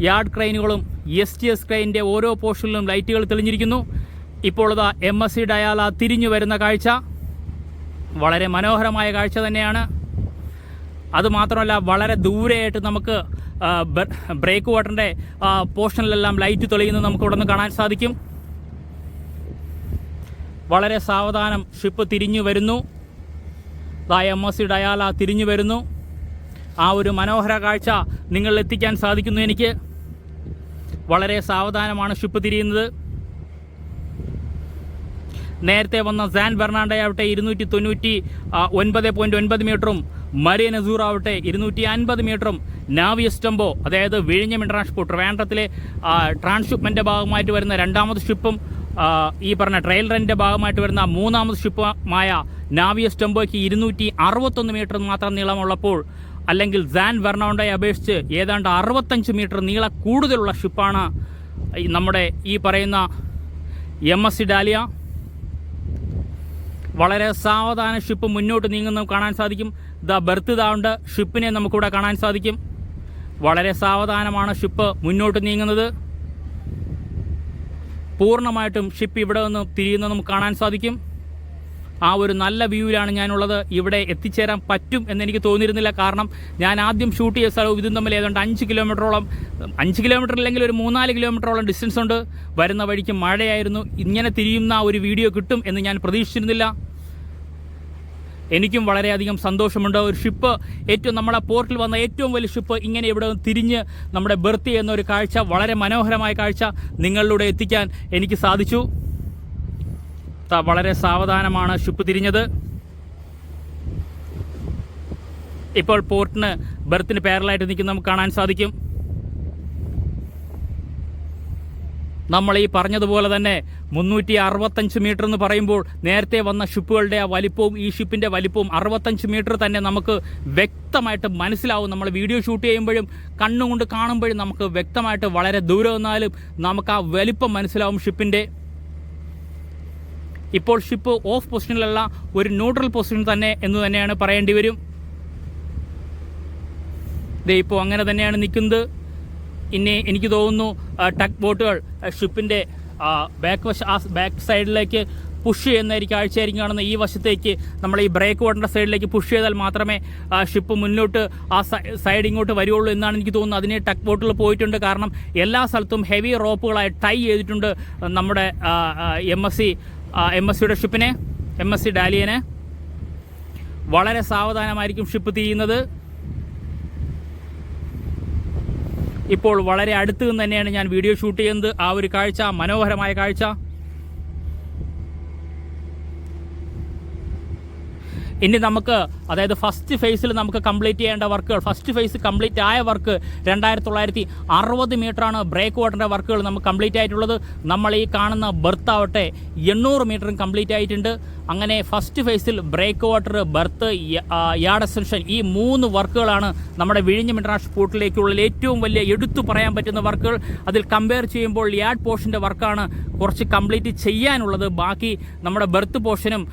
യാർഡ് ക്രെയിനുകളും STS ക്രെയിനിൻ്റെ ഓരോ പോർഷനിലും ലൈറ്റുകൾ തെളിഞ്ഞിരിക്കുന്നു. ഇപ്പോൾ ഇതാ MSC ഡയാല തിരിഞ്ഞു വരുന്ന കാഴ്ച വളരെ മനോഹരമായ കാഴ്ച തന്നെയാണ്. അതുമാത്രമല്ല വളരെ ദൂരെയായിട്ട് നമുക്ക് ബ്രേക്ക് വാട്ടറിൻ്റെ പോർഷനിലെല്ലാം ലൈറ്റ് തെളിയുന്നത് നമുക്ക് ഇവിടെ നിന്ന് കാണാൻ സാധിക്കും. വളരെ സാവധാനം ഷിപ്പ് തിരിഞ്ഞു വരുന്നു. MSC ഡയാല തിരിഞ്ഞു വരുന്നു. ആ ഒരു മനോഹര കാഴ്ച നിങ്ങളിൽ എത്തിക്കാൻ സാധിക്കുന്നു എനിക്ക്. വളരെ സാവധാനമാണ് ഷിപ്പ് തിരിയുന്നത്. നേരത്തെ വന്ന സാൻ ഫെർണാണ്ടോ ആവട്ടെ 299.9 മീറ്ററും മരിയൻ അസൂർ ആവട്ടെ 250 മീറ്ററും നാവി എസ്റ്റംബോ അതായത് വിഴിഞ്ഞം ഇൻ്റർനാഷണൽ പോർട്ട് ട്രിവാൻഡ്രത്തിലെ ട്രാൻസ്ഷിപ്മെൻ്റെ ഭാഗമായിട്ട് വരുന്ന രണ്ടാമത് ഷിപ്പും ഈ പറഞ്ഞ ട്രയൽ റണ്ണിൻ്റെ ഭാഗമായിട്ട് വരുന്ന മൂന്നാമത് ഷിപ്പുമായ നാവി എസ്റ്റംബോയ്ക്ക് 261 മീറ്റർ മാത്രം നീളമുള്ളപ്പോൾ അല്ലെങ്കിൽ സാൻ ഫെർണാണ്ടോയെ അപേക്ഷിച്ച് ഏതാണ്ട് 65 മീറ്റർ നീളം കൂടുതലുള്ള ഷിപ്പാണ് നമ്മുടെ ഈ പറയുന്ന MSC ഡാലിയ. വളരെ സാവധാന ഷിപ്പ് മുന്നോട്ട് നീങ്ങുന്നത് കാണാൻ സാധിക്കും. ബെർത്ത് ഇതാണ്ട് ഷിപ്പിനെ നമുക്കിവിടെ കാണാൻ സാധിക്കും. വളരെ സാവധാനമാണ് ഷിപ്പ് മുന്നോട്ട് നീങ്ങുന്നത്. പൂർണ്ണമായിട്ടും ഷിപ്പ് ഇവിടെ നിന്ന് തിരിയുന്നത് നമുക്ക് കാണാൻ സാധിക്കും. ആ ഒരു നല്ല വ്യൂവിലാണ് ഞാനുള്ളത്. ഇവിടെ എത്തിച്ചേരാൻ പറ്റും എന്നെനിക്ക് തോന്നിയിരുന്നില്ല. കാരണം ഞാൻ ആദ്യം ഷൂട്ട് ചെയ്ത സ്ഥലവും ഇതും തമ്മിൽ ഏതാണ്ട് 5 കിലോമീറ്ററോളം 5 കിലോമീറ്റർ അല്ലെങ്കിൽ ഒരു 3-4 കിലോമീറ്ററോളം ഡിസ്റ്റൻസ് ഉണ്ട്. വരുന്ന വഴിക്ക് മഴയായിരുന്നു. ഇങ്ങനെ തിരിയുന്ന ഒരു വീഡിയോ കിട്ടും എന്ന് ഞാൻ പ്രതീക്ഷിച്ചിരുന്നില്ല. എനിക്കും വളരെയധികം സന്തോഷമുണ്ട്. ഒരു ഷിപ്പ് ഏറ്റവും നമ്മളെ പോർട്ടിൽ വന്ന ഏറ്റവും വലിയ ഷിപ്പ് ഇങ്ങനെ ഇവിടെ തിരിഞ്ഞ് നമ്മുടെ ബെർത്ത് ചെയ്യുന്ന ഒരു കാഴ്ച, വളരെ മനോഹരമായ കാഴ്ച നിങ്ങളിലൂടെ എത്തിക്കാൻ എനിക്ക് സാധിച്ചു. വളരെ സാവധാനമാണ് ഷിപ്പ് തിരിഞ്ഞത്. ഇപ്പോൾ പോർട്ടിന് ബെർത്തിന് പാരലായിട്ട് നിൽക്കുന്ന നമുക്ക് കാണാൻ സാധിക്കും. നമ്മൾ ഈ പറഞ്ഞതുപോലെ തന്നെ 365 മീറ്റർ എന്ന് പറയുമ്പോൾ നേരത്തെ വന്ന ഷിപ്പുകളുടെ ആ വലിപ്പവും ഈ ഷിപ്പിൻ്റെ വലിപ്പവും 65 മീറ്റർ തന്നെ നമുക്ക് വ്യക്തമായിട്ട് മനസ്സിലാവും. നമ്മൾ വീഡിയോ ഷൂട്ട് ചെയ്യുമ്പോഴും കണ്ണുകൊണ്ട് കാണുമ്പോഴും നമുക്ക് വ്യക്തമായിട്ട് വളരെ ദൂരം വന്നാലും നമുക്ക് ആ വലിപ്പം മനസ്സിലാവും ഷിപ്പിൻ്റെ. ഇപ്പോൾ ഷിപ്പ് ഓഫ് പൊസിഷനിലല്ല, ഒരു ന്യൂട്രൽ പൊസിഷൻ തന്നെ എന്ന് തന്നെയാണ് പറയേണ്ടി വരും. ഇപ്പോൾ അങ്ങനെ തന്നെയാണ് നിൽക്കുന്നത്. ഇനി എനിക്ക് തോന്നുന്നു ടഗ് ബോട്ടുകൾ ഷിപ്പിൻ്റെ ബാക്ക് സൈഡിലേക്ക് പുഷ് ചെയ്യുന്നതായിരിക്കും, കാഴ്ചയായിരിക്കും കാണുന്നത്. ഈ വശത്തേക്ക് നമ്മൾ ഈ ബ്രേക്ക് വാട്ടറിൻ്റെ സൈഡിലേക്ക് പുഷ് ചെയ്താൽ മാത്രമേ ഷിപ്പ് മുന്നോട്ട് ആ സൈഡ് ഇങ്ങോട്ട് വരുള്ളൂ എന്നാണ് എനിക്ക് തോന്നുന്നത്. അതിന് ടഗ് ബോട്ടുകൾ പോയിട്ടുണ്ട്. കാരണം എല്ലാ സ്ഥലത്തും ഹെവി റോപ്പുകളായി ടൈ ചെയ്തിട്ടുണ്ട് നമ്മുടെ MSCയുടെ ഷിപ്പിനെ, MSC ഡാലിയനെ. വളരെ സാവധാനമായിരിക്കും ഷിപ്പ് തിരിയുന്നത്. ഇപ്പോൾ വളരെ അടുത്ത് നിന്ന് തന്നെയാണ് ഞാൻ വീഡിയോ ഷൂട്ട് ചെയ്യുന്നത്. ആ ഒരു കാഴ്ച, മനോഹരമായ കാഴ്ച. ഇനി നമുക്ക് അതായത് ഫസ്റ്റ് ഫേസിൽ നമുക്ക് കംപ്ലീറ്റ് ചെയ്യേണ്ട വർക്കുകൾ, ഫസ്റ്റ് ഫേസ് കംപ്ലീറ്റ് ആയ വർക്ക് 2960 മീറ്ററാണ് ബ്രേക്ക് വാട്ടറിൻ്റെ വർക്കുകൾ നമുക്ക് കംപ്ലീറ്റ് ആയിട്ടുള്ളത്. നമ്മൾ ഈ കാണുന്ന ബെർത്ത് ആവട്ടെ 800 മീറ്ററും കംപ്ലീറ്റ് ആയിട്ടുണ്ട്. അങ്ങനെ ഫസ്റ്റ് ഫേസിൽ break water, berth, yard extension ഈ 3 വർക്കുകളാണ് നമ്മുടെ വിഴിഞ്ഞം ഇൻ്റർനാഷണൽ പോർട്ടിലേക്കുള്ള ഏറ്റവും വലിയ എടുത്തു പറയാൻ പറ്റുന്ന വർക്കുകൾ. അതിൽ കമ്പയർ ചെയ്യുമ്പോൾ യാർഡ് പോർഷൻ്റെ വർക്കാണ് കുറച്ച് കംപ്ലീറ്റ് ചെയ്യാനുള്ളത്. ബാക്കി നമ്മുടെ ബെർത്ത് പോർഷനും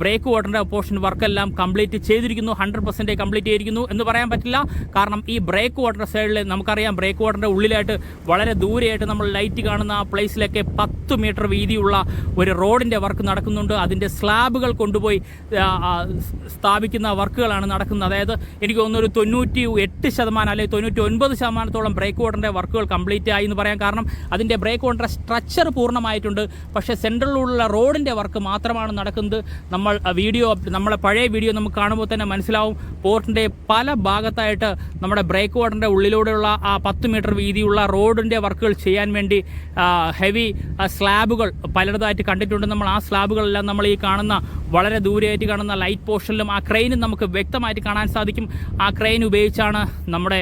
ബ്രേക്ക് വാട്ടറിൻ്റെ പോർഷൻ വർക്കെല്ലാം വർക്കുകളെല്ലാം കംപ്ലീറ്റ് ചെയ്തിരിക്കുന്നു. 100% കംപ്ലീറ്റ് ചെയ്തിരിക്കുന്നു എന്ന് പറയാൻ പറ്റില്ല. കാരണം ഈ ബ്രേക്ക് വാട്ടർ സൈഡിൽ നമുക്കറിയാം, ബ്രേക്ക് വാട്ടറിൻ്റെ ഉള്ളിലായിട്ട് വളരെ ദൂരെയായിട്ട് നമ്മൾ ലൈറ്റ് കാണുന്ന ആ പ്ലേസിലൊക്കെ 10 മീറ്റർ വീതിയുള്ള ഒരു റോഡിൻ്റെ വർക്ക് നടക്കുന്നുണ്ട്. അതിൻ്റെ സ്ലാബുകൾ കൊണ്ടുപോയി സ്ഥാപിക്കുന്ന വർക്കുകളാണ് നടക്കുന്നത്. അതായത് എനിക്ക് തോന്നുന്നു ഒരു 98% അല്ലെങ്കിൽ 99% ബ്രേക്ക് വാട്ടറിൻ്റെ വർക്കുകൾ കംപ്ലീറ്റ് ആയി എന്ന് പറയാം. കാരണം അതിൻ്റെ ബ്രേക്ക് വാട്ടറിൻ്റെ സ്ട്രക്ചർ പൂർണ്ണമായിട്ടുണ്ട്. പക്ഷേ സെൻട്രലിലുള്ള റോഡിൻ്റെ വർക്ക് മാത്രമാണ് നടക്കുന്നത്. നമ്മൾ നമ്മളെ പഴയ വീഡിയോ നമുക്ക് കാണുമ്പോൾ തന്നെ മനസ്സിലാവും, പോർട്ടിൻ്റെ പല ഭാഗത്തായിട്ട് നമ്മുടെ ബ്രേക്ക് വാട്ടറിൻ്റെ ഉള്ളിലൂടെയുള്ള ആ 10 മീറ്റർ വീതിയുള്ള റോഡിൻ്റെ വർക്കുകൾ ചെയ്യാൻ വേണ്ടി ഹെവി സ്ലാബുകൾ പലയിടത്തായിട്ട് കണ്ടിട്ടുണ്ട്. നമ്മൾ ആ സ്ലാബുകളെല്ലാം നമ്മൾ ഈ കാണുന്ന വളരെ ദൂരെയായിട്ട് കാണുന്ന ലൈറ്റ് പോർഷനിലും ആ ക്രെയിനും നമുക്ക് വ്യക്തമായിട്ട് കാണാൻ സാധിക്കും. ആ ക്രെയിൻ ഉപയോഗിച്ചാണ് നമ്മുടെ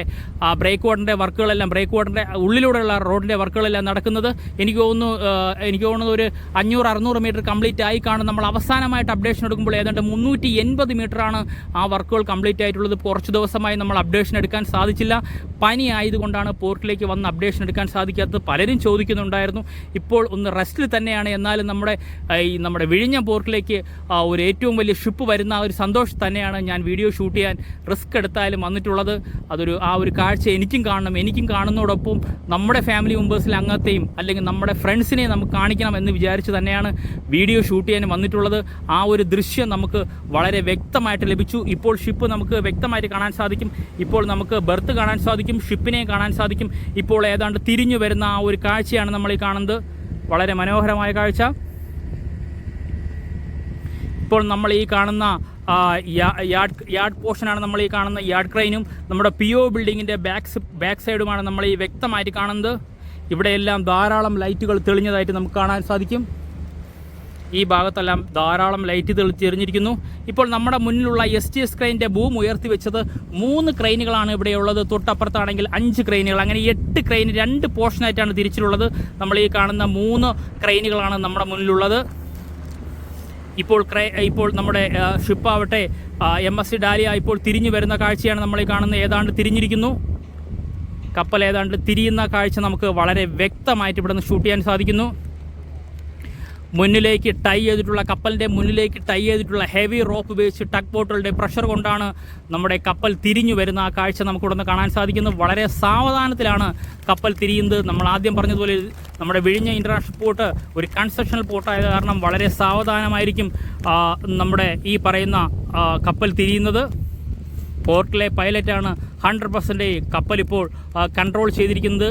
ബ്രേക്ക് വാട്ടറിൻ്റെ വർക്കുകളെല്ലാം, ബ്രേക്ക് വാട്ടറിൻ്റെ ഉള്ളിലൂടെയുള്ള റോഡിൻ്റെ വർക്കുകളെല്ലാം നടക്കുന്നത്. എനിക്ക് തോന്നുന്നു ഒരു 500-600 മീറ്റർ കംപ്ലീറ്റ് ആയി കാണും. നമ്മൾ അവസാനമായിട്ട് അപ്ഡേഷൻ എടുക്കുമ്പോൾ ഏതാണ്ട് 380 മീറ്ററാണ് ആ വർക്കുകൾ കംപ്ലീറ്റ് ആയിട്ടുള്ളത്. കുറച്ച് ദിവസമായി നമ്മൾ അപ്ഡേഷൻ എടുക്കാൻ സാധിച്ചില്ല. പനി ആയതുകൊണ്ടാണ് പോർട്ടിലേക്ക് വന്ന് അപ്ഡേഷൻ എടുക്കാൻ സാധിക്കാത്തത്. പലരും ചോദിക്കുന്നുണ്ടായിരുന്നു. ഇപ്പോൾ ഒന്ന് റെസ്റ്റിൽ തന്നെയാണ്. എന്നാലും നമ്മുടെ വിഴിഞ്ഞം പോർട്ടിലേക്ക് ഒരു ഏറ്റവും വലിയ ഷിപ്പ് വരുന്ന ഒരു സന്തോഷം തന്നെയാണ് ഞാൻ വീഡിയോ ഷൂട്ട് ചെയ്യാൻ റിസ്ക് എടുത്താലും വന്നിട്ടുള്ളത്. ആ ഒരു കാഴ്ച എനിക്കും കാണണം. എനിക്കും കാണുന്നതോടൊപ്പം നമ്മുടെ ഫാമിലി മെമ്പേഴ്സിൽ അംഗത്തെയും അല്ലെങ്കിൽ നമ്മുടെ ഫ്രണ്ട്സിനെ നമുക്ക് കാണിക്കണം എന്ന് വിചാരിച്ച് തന്നെയാണ് വീഡിയോ ഷൂട്ട് ചെയ്യാൻ വന്നിട്ടുള്ളത്. ആ ഒരു ദൃശ്യം നമുക്ക് വളരെ വ്യക്തമായിട്ട് ലഭിച്ചു. ഇപ്പോൾ ഷിപ്പ് നമുക്ക് വ്യക്തമായിട്ട് കാണാൻ സാധിക്കും. ഇപ്പോൾ നമുക്ക് ബെർത്ത് കാണാൻ സാധിക്കും, ഷിപ്പിനെ കാണാൻ സാധിക്കും. ഇപ്പോൾ ഏതാണ്ട് തിരിഞ്ഞു വരുന്ന ആ ഒരു കാഴ്ചയാണ് നമ്മൾ ഈ കാണുന്നത്. വളരെ മനോഹരമായ കാഴ്ച. ഇപ്പോൾ നമ്മൾ ഈ കാണുന്ന യാർഡ് പോർഷനാണ് നമ്മൾ ഈ കാണുന്ന യാർഡ് ക്രെയിനും നമ്മുടെ PO ബിൽഡിങ്ങിൻ്റെ ബാക്ക് സൈഡുമാണ് നമ്മൾ ഈ വ്യക്തമായിട്ട് കാണുന്നത്. ഇവിടെയെല്ലാം ധാരാളം ലൈറ്റുകൾ തെളിഞ്ഞതായിട്ട് നമുക്ക് കാണാൻ സാധിക്കും. ഈ ഭാഗത്തെല്ലാം ധാരാളം ലൈറ്റ് തെളിച്ചെറിഞ്ഞിരിക്കുന്നു. ഇപ്പോൾ നമ്മുടെ മുന്നിലുള്ള STS ക്രെയിനിൻ്റെ ബൂം ഉയർത്തി വെച്ചത് 3 ക്രെയിനുകളാണ് ഇവിടെയുള്ളത്. തൊട്ടപ്പുറത്താണെങ്കിൽ 5 ക്രെയിനുകൾ, അങ്ങനെ 8 ക്രെയിൻ 2 പോർഷനായിട്ടാണ് തിരിച്ചിട്ടുള്ളത്. നമ്മൾ ഈ കാണുന്ന 3 ക്രെയിനുകളാണ് നമ്മുടെ മുന്നിലുള്ളത്. ഇപ്പോൾ നമ്മുടെ ഷിപ്പാവട്ടെ MSC ഡാലിയ ഇപ്പോൾ തിരിഞ്ഞു വരുന്ന കാഴ്ചയാണ് നമ്മൾ ഈ കാണുന്നത്. ഏതാണ്ട് തിരിഞ്ഞിരിക്കുന്നു. കപ്പൽ ഏതാണ്ട് തിരിയുന്ന കാഴ്ച നമുക്ക് വളരെ വ്യക്തമായിട്ട് ഇവിടെ നിന്ന് ഷൂട്ട് ചെയ്യാൻ സാധിക്കുന്നു. മുന്നിലേക്ക് ടൈ ചെയ്തിട്ടുള്ള കപ്പലിൻ്റെ മുന്നിലേക്ക് ടൈ ചെയ്തിട്ടുള്ള ഹെവി റോപ്പ് ഉപയോഗിച്ച് ടഗ് ബോട്ടുകളുടെ പ്രഷർ കൊണ്ടാണ് നമ്മുടെ കപ്പൽ തിരിഞ്ഞു വരുന്ന ആ കാഴ്ച നമുക്കിവിടെ നിന്ന് കാണാൻ സാധിക്കുന്നത്. വളരെ സാവധാനത്തിലാണ് കപ്പൽ തിരിയുന്നത്. നമ്മൾ ആദ്യം പറഞ്ഞതുപോലെ നമ്മുടെ വിഴിഞ്ഞ ഇൻ്റർനാഷണൽ പോർട്ട് ഒരു കൺസ്ട്രക്ഷണൽ പോർട്ടായത് കാരണം വളരെ സാവധാനമായിരിക്കും നമ്മുടെ ഈ പറയുന്ന കപ്പൽ തിരിയുന്നത്. പോർട്ടിലെ പൈലറ്റാണ് 100% കപ്പൽ ഇപ്പോൾ കൺട്രോൾ ചെയ്തിരിക്കുന്നത്.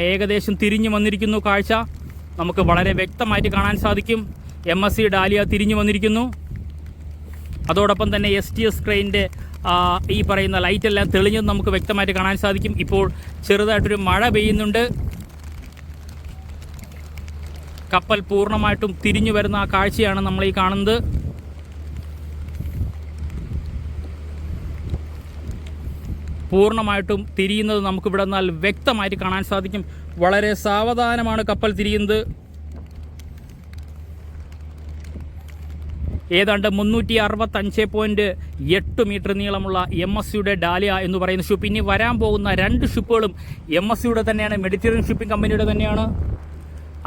ഏകദേശം തിരിഞ്ഞു വന്നിരിക്കുന്നു. കാഴ്ച നമുക്ക് വളരെ വ്യക്തമായിട്ട് കാണാൻ സാധിക്കും. MSC ഡാലിയ തിരിഞ്ഞു വന്നിരിക്കുന്നു. അതോടൊപ്പം തന്നെ STS ക്രെയിനിൻ്റെ ഈ പറയുന്ന ലൈറ്റെല്ലാം തെളിഞ്ഞത് നമുക്ക് വ്യക്തമായിട്ട് കാണാൻ സാധിക്കും. ഇപ്പോൾ ചെറുതായിട്ടൊരു മഴ പെയ്യുന്നുണ്ട്. കപ്പൽ പൂർണ്ണമായിട്ടും തിരിഞ്ഞു വരുന്ന ആ കാഴ്ചയാണ് നമ്മൾ ഈ കാണുന്നത്. പൂർണ്ണമായിട്ടും തിരിയുന്നത് നമുക്കിവിടെ നിന്നാൽ വ്യക്തമായിട്ട് കാണാൻ സാധിക്കും. വളരെ സാവധാനമാണ് കപ്പൽ തിരിയുന്നത്. ഏതാണ്ട് 365.8 മീറ്റർ നീളമുള്ള MSCയുടെ ഡാലിയ എന്ന് പറയുന്ന ഷിപ്പ്. ഇനി വരാൻ പോകുന്ന 2 ഷിപ്പുകളും MSCയുടെ തന്നെയാണ്, മെഡിറ്ററേനിയൻ ഷിപ്പിംഗ് കമ്പനിയുടെ തന്നെയാണ്.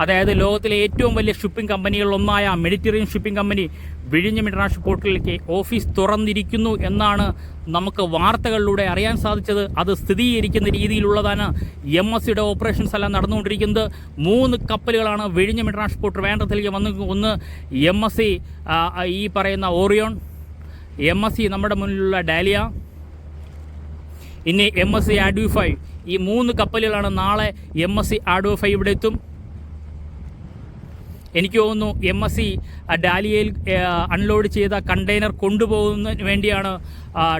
അതായത് ലോകത്തിലെ ഏറ്റവും വലിയ ഷിപ്പിംഗ് കമ്പനികളിലൊന്നായ മെഡിറ്ററേനിയൻ ഷിപ്പിംഗ് കമ്പനി വിഴിഞ്ഞം ഇൻ്റർനാഷണൽ പോർട്ടിലേക്ക് ഓഫീസ് തുറന്നിരിക്കുന്നു എന്നാണ് നമുക്ക് വാർത്തകളിലൂടെ അറിയാൻ സാധിച്ചത്. അത് സ്ഥിരീകരിക്കുന്ന രീതിയിലുള്ളതാണ് MSCയുടെ ഓപ്പറേഷൻസ് എല്ലാം നടന്നുകൊണ്ടിരിക്കുന്നത്. 3 കപ്പലുകളാണ് വിഴിഞ്ഞം ഇൻ്റർനാഷണൽ പോർട്ട് ട്രിവാൻഡ്രത്തിലേക്ക് വന്ന്. ഒന്ന് MSC ഈ പറയുന്ന ഓറിയോൺ, MSC നമ്മുടെ മുന്നിലുള്ള ഡാലിയ, ഇനി MSC ആഡ്വഫൈ. ഈ 3 കപ്പലുകളാണ് നാളെ MSC ആഡ്വഫൈ ഇവിടെ എത്തും. എനിക്ക് തോന്നുന്നു MSC ഡാലിയയിൽ അൺലോഡ് ചെയ്ത കണ്ടെയ്നർ കൊണ്ടുപോകുന്നതിന് വേണ്ടിയാണ്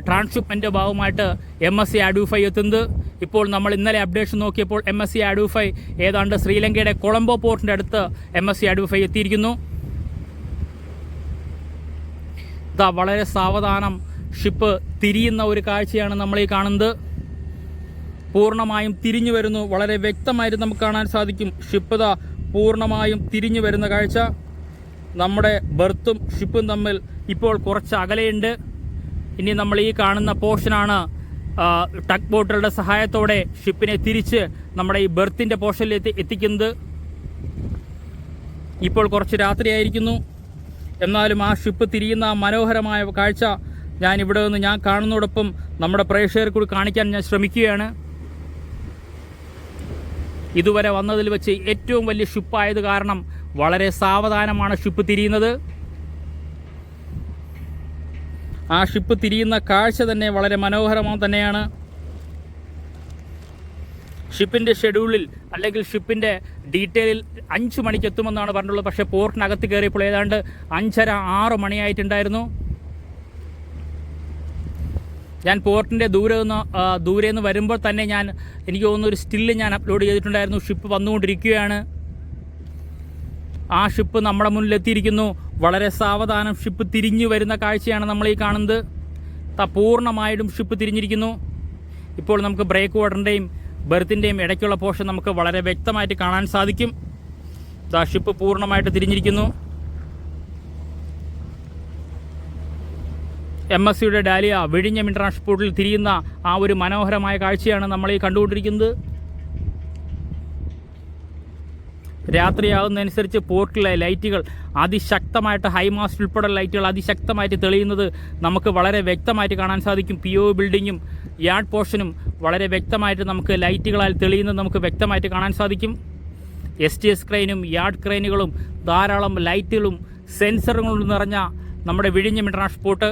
ട്രാൻസ്ഷിപ്മെൻ്റ് ഭാഗമായിട്ട് MSC ആഡ്വഫൈ എത്തുന്നത്. ഇപ്പോൾ നമ്മൾ ഇന്നലെ അപ്ഡേഷൻ നോക്കിയപ്പോൾ MSC ആഡ്വഫൈ ഏതാണ്ട് ശ്രീലങ്കയുടെ കൊളംബോ പോർട്ടിൻ്റെ അടുത്ത് MSC ആഡ്വഫൈ എത്തിയിരിക്കുന്നു. വളരെ സാവധാനം ഷിപ്പ് തിരിയുന്ന ഒരു കാഴ്ചയാണ് നമ്മൾ ഈ കാണുന്നത്. പൂർണ്ണമായും തിരിഞ്ഞു വരുന്നു. വളരെ വ്യക്തമായിട്ട് നമുക്ക് കാണാൻ സാധിക്കും. ഷിപ്പ് പൂർണ്ണമായും തിരിഞ്ഞു വരുന്ന കാഴ്ച. നമ്മുടെ ബെർത്തും ഷിപ്പും തമ്മിൽ ഇപ്പോൾ കുറച്ച് അകലെയുണ്ട്. ഇനി നമ്മൾ ഈ കാണുന്ന പോർഷനാണ് ടഗ് ബോട്ടുകളുടെ സഹായത്തോടെ ഷിപ്പിനെ തിരിച്ച് നമ്മുടെ ഈ ബെർത്തിൻ്റെ പോർഷനിൽ എത്തിക്കുന്നത്. ഇപ്പോൾ കുറച്ച് രാത്രിയായിരിക്കുന്നു. എന്നാലും ആ ഷിപ്പ് തിരിയുന്ന മനോഹരമായ കാഴ്ച ഞാൻ ഇവിടെ നിന്ന് ഞാൻ കാണുന്നതോടൊപ്പം നമ്മുടെ പ്രേക്ഷകർക്ക് കൂടി കാണിക്കാൻ ഞാൻ ശ്രമിക്കുകയാണ്. ഇതുവരെ വന്നതിൽ വെച്ച് ഏറ്റവും വലിയ ഷിപ്പായത് കാരണം വളരെ സാവധാനമാണ് ഷിപ്പ് തിരിയുന്നത്. ആ ഷിപ്പ് തിരിയുന്ന കാഴ്ച തന്നെ വളരെ മനോഹരമായി തന്നെയാണ്. ഷിപ്പിൻ്റെ ഷെഡ്യൂളിൽ അല്ലെങ്കിൽ ഷിപ്പിൻ്റെ ഡീറ്റെയിലിൽ 5 മണിക്ക് എത്തുമെന്നാണ് പറഞ്ഞിട്ടുള്ളത്. പക്ഷേ പോർട്ടിനകത്ത് കയറിയപ്പോൾ ഏതാണ്ട് 5:30-6 മണിയായിട്ടുണ്ടായിരുന്നു. ഞാൻ പോർട്ടിൻ്റെ ദൂരെ നിന്ന് വരുമ്പോൾ തന്നെ എനിക്ക് തോന്നുന്നു ഒരു സ്റ്റില്ല് ഞാൻ അപ്ലോഡ് ചെയ്തിട്ടുണ്ടായിരുന്നു. ഷിപ്പ് വന്നുകൊണ്ടിരിക്കുകയാണ്. ആ ഷിപ്പ് നമ്മുടെ മുന്നിൽ എത്തിയിരിക്കുന്നു. വളരെ സാവധാനം ഷിപ്പ് തിരിഞ്ഞു വരുന്ന കാഴ്ചയാണ് നമ്മൾ ഈ കാണുന്നത്. പൂർണ്ണമായിട്ടും ഷിപ്പ് തിരിഞ്ഞിരിക്കുന്നു. ഇപ്പോൾ നമുക്ക് ബ്രേക്ക് വാട്ടറിൻ്റെയും ബെർത്തിൻ്റെയും ഇടയ്ക്കുള്ള പോർഷൻ നമുക്ക് വളരെ വ്യക്തമായിട്ട് കാണാൻ സാധിക്കും. ഷിപ്പ് പൂർണ്ണമായിട്ട് തിരിഞ്ഞിരിക്കുന്നു. MSCയുടെ ഡാലിയ വിഴിഞ്ഞം ഇൻ്റർനാഷണൽ പോർട്ടിൽ തിരിയുന്ന ആ ഒരു മനോഹരമായ കാഴ്ചയാണ് നമ്മൾ ഈ കണ്ടുകൊണ്ടിരിക്കുന്നത്. രാത്രിയാകുന്നതനുസരിച്ച് പോർട്ടിലെ ലൈറ്റുകൾ അതിശക്തമായിട്ട് ഹൈമാസ്റ്റ് ഉൾപ്പെടെ ലൈറ്റുകൾ അതിശക്തമായിട്ട് തെളിയുന്നത് നമുക്ക് വളരെ വ്യക്തമായിട്ട് കാണാൻ സാധിക്കും. PO ബിൽഡിങ്ങും യാർഡ് പോർഷനും വളരെ വ്യക്തമായിട്ട് നമുക്ക് ലൈറ്റുകളാൽ തെളിയുന്നത് നമുക്ക് വ്യക്തമായിട്ട് കാണാൻ സാധിക്കും. STS ക്രെയിനും യാർഡ് ക്രെയിനുകളും ധാരാളം ലൈറ്റുകളും സെൻസറുകളും നിറഞ്ഞ നമ്മുടെ വിഴിഞ്ഞം ഇൻ്റർനാഷണൽ പോർട്ട്.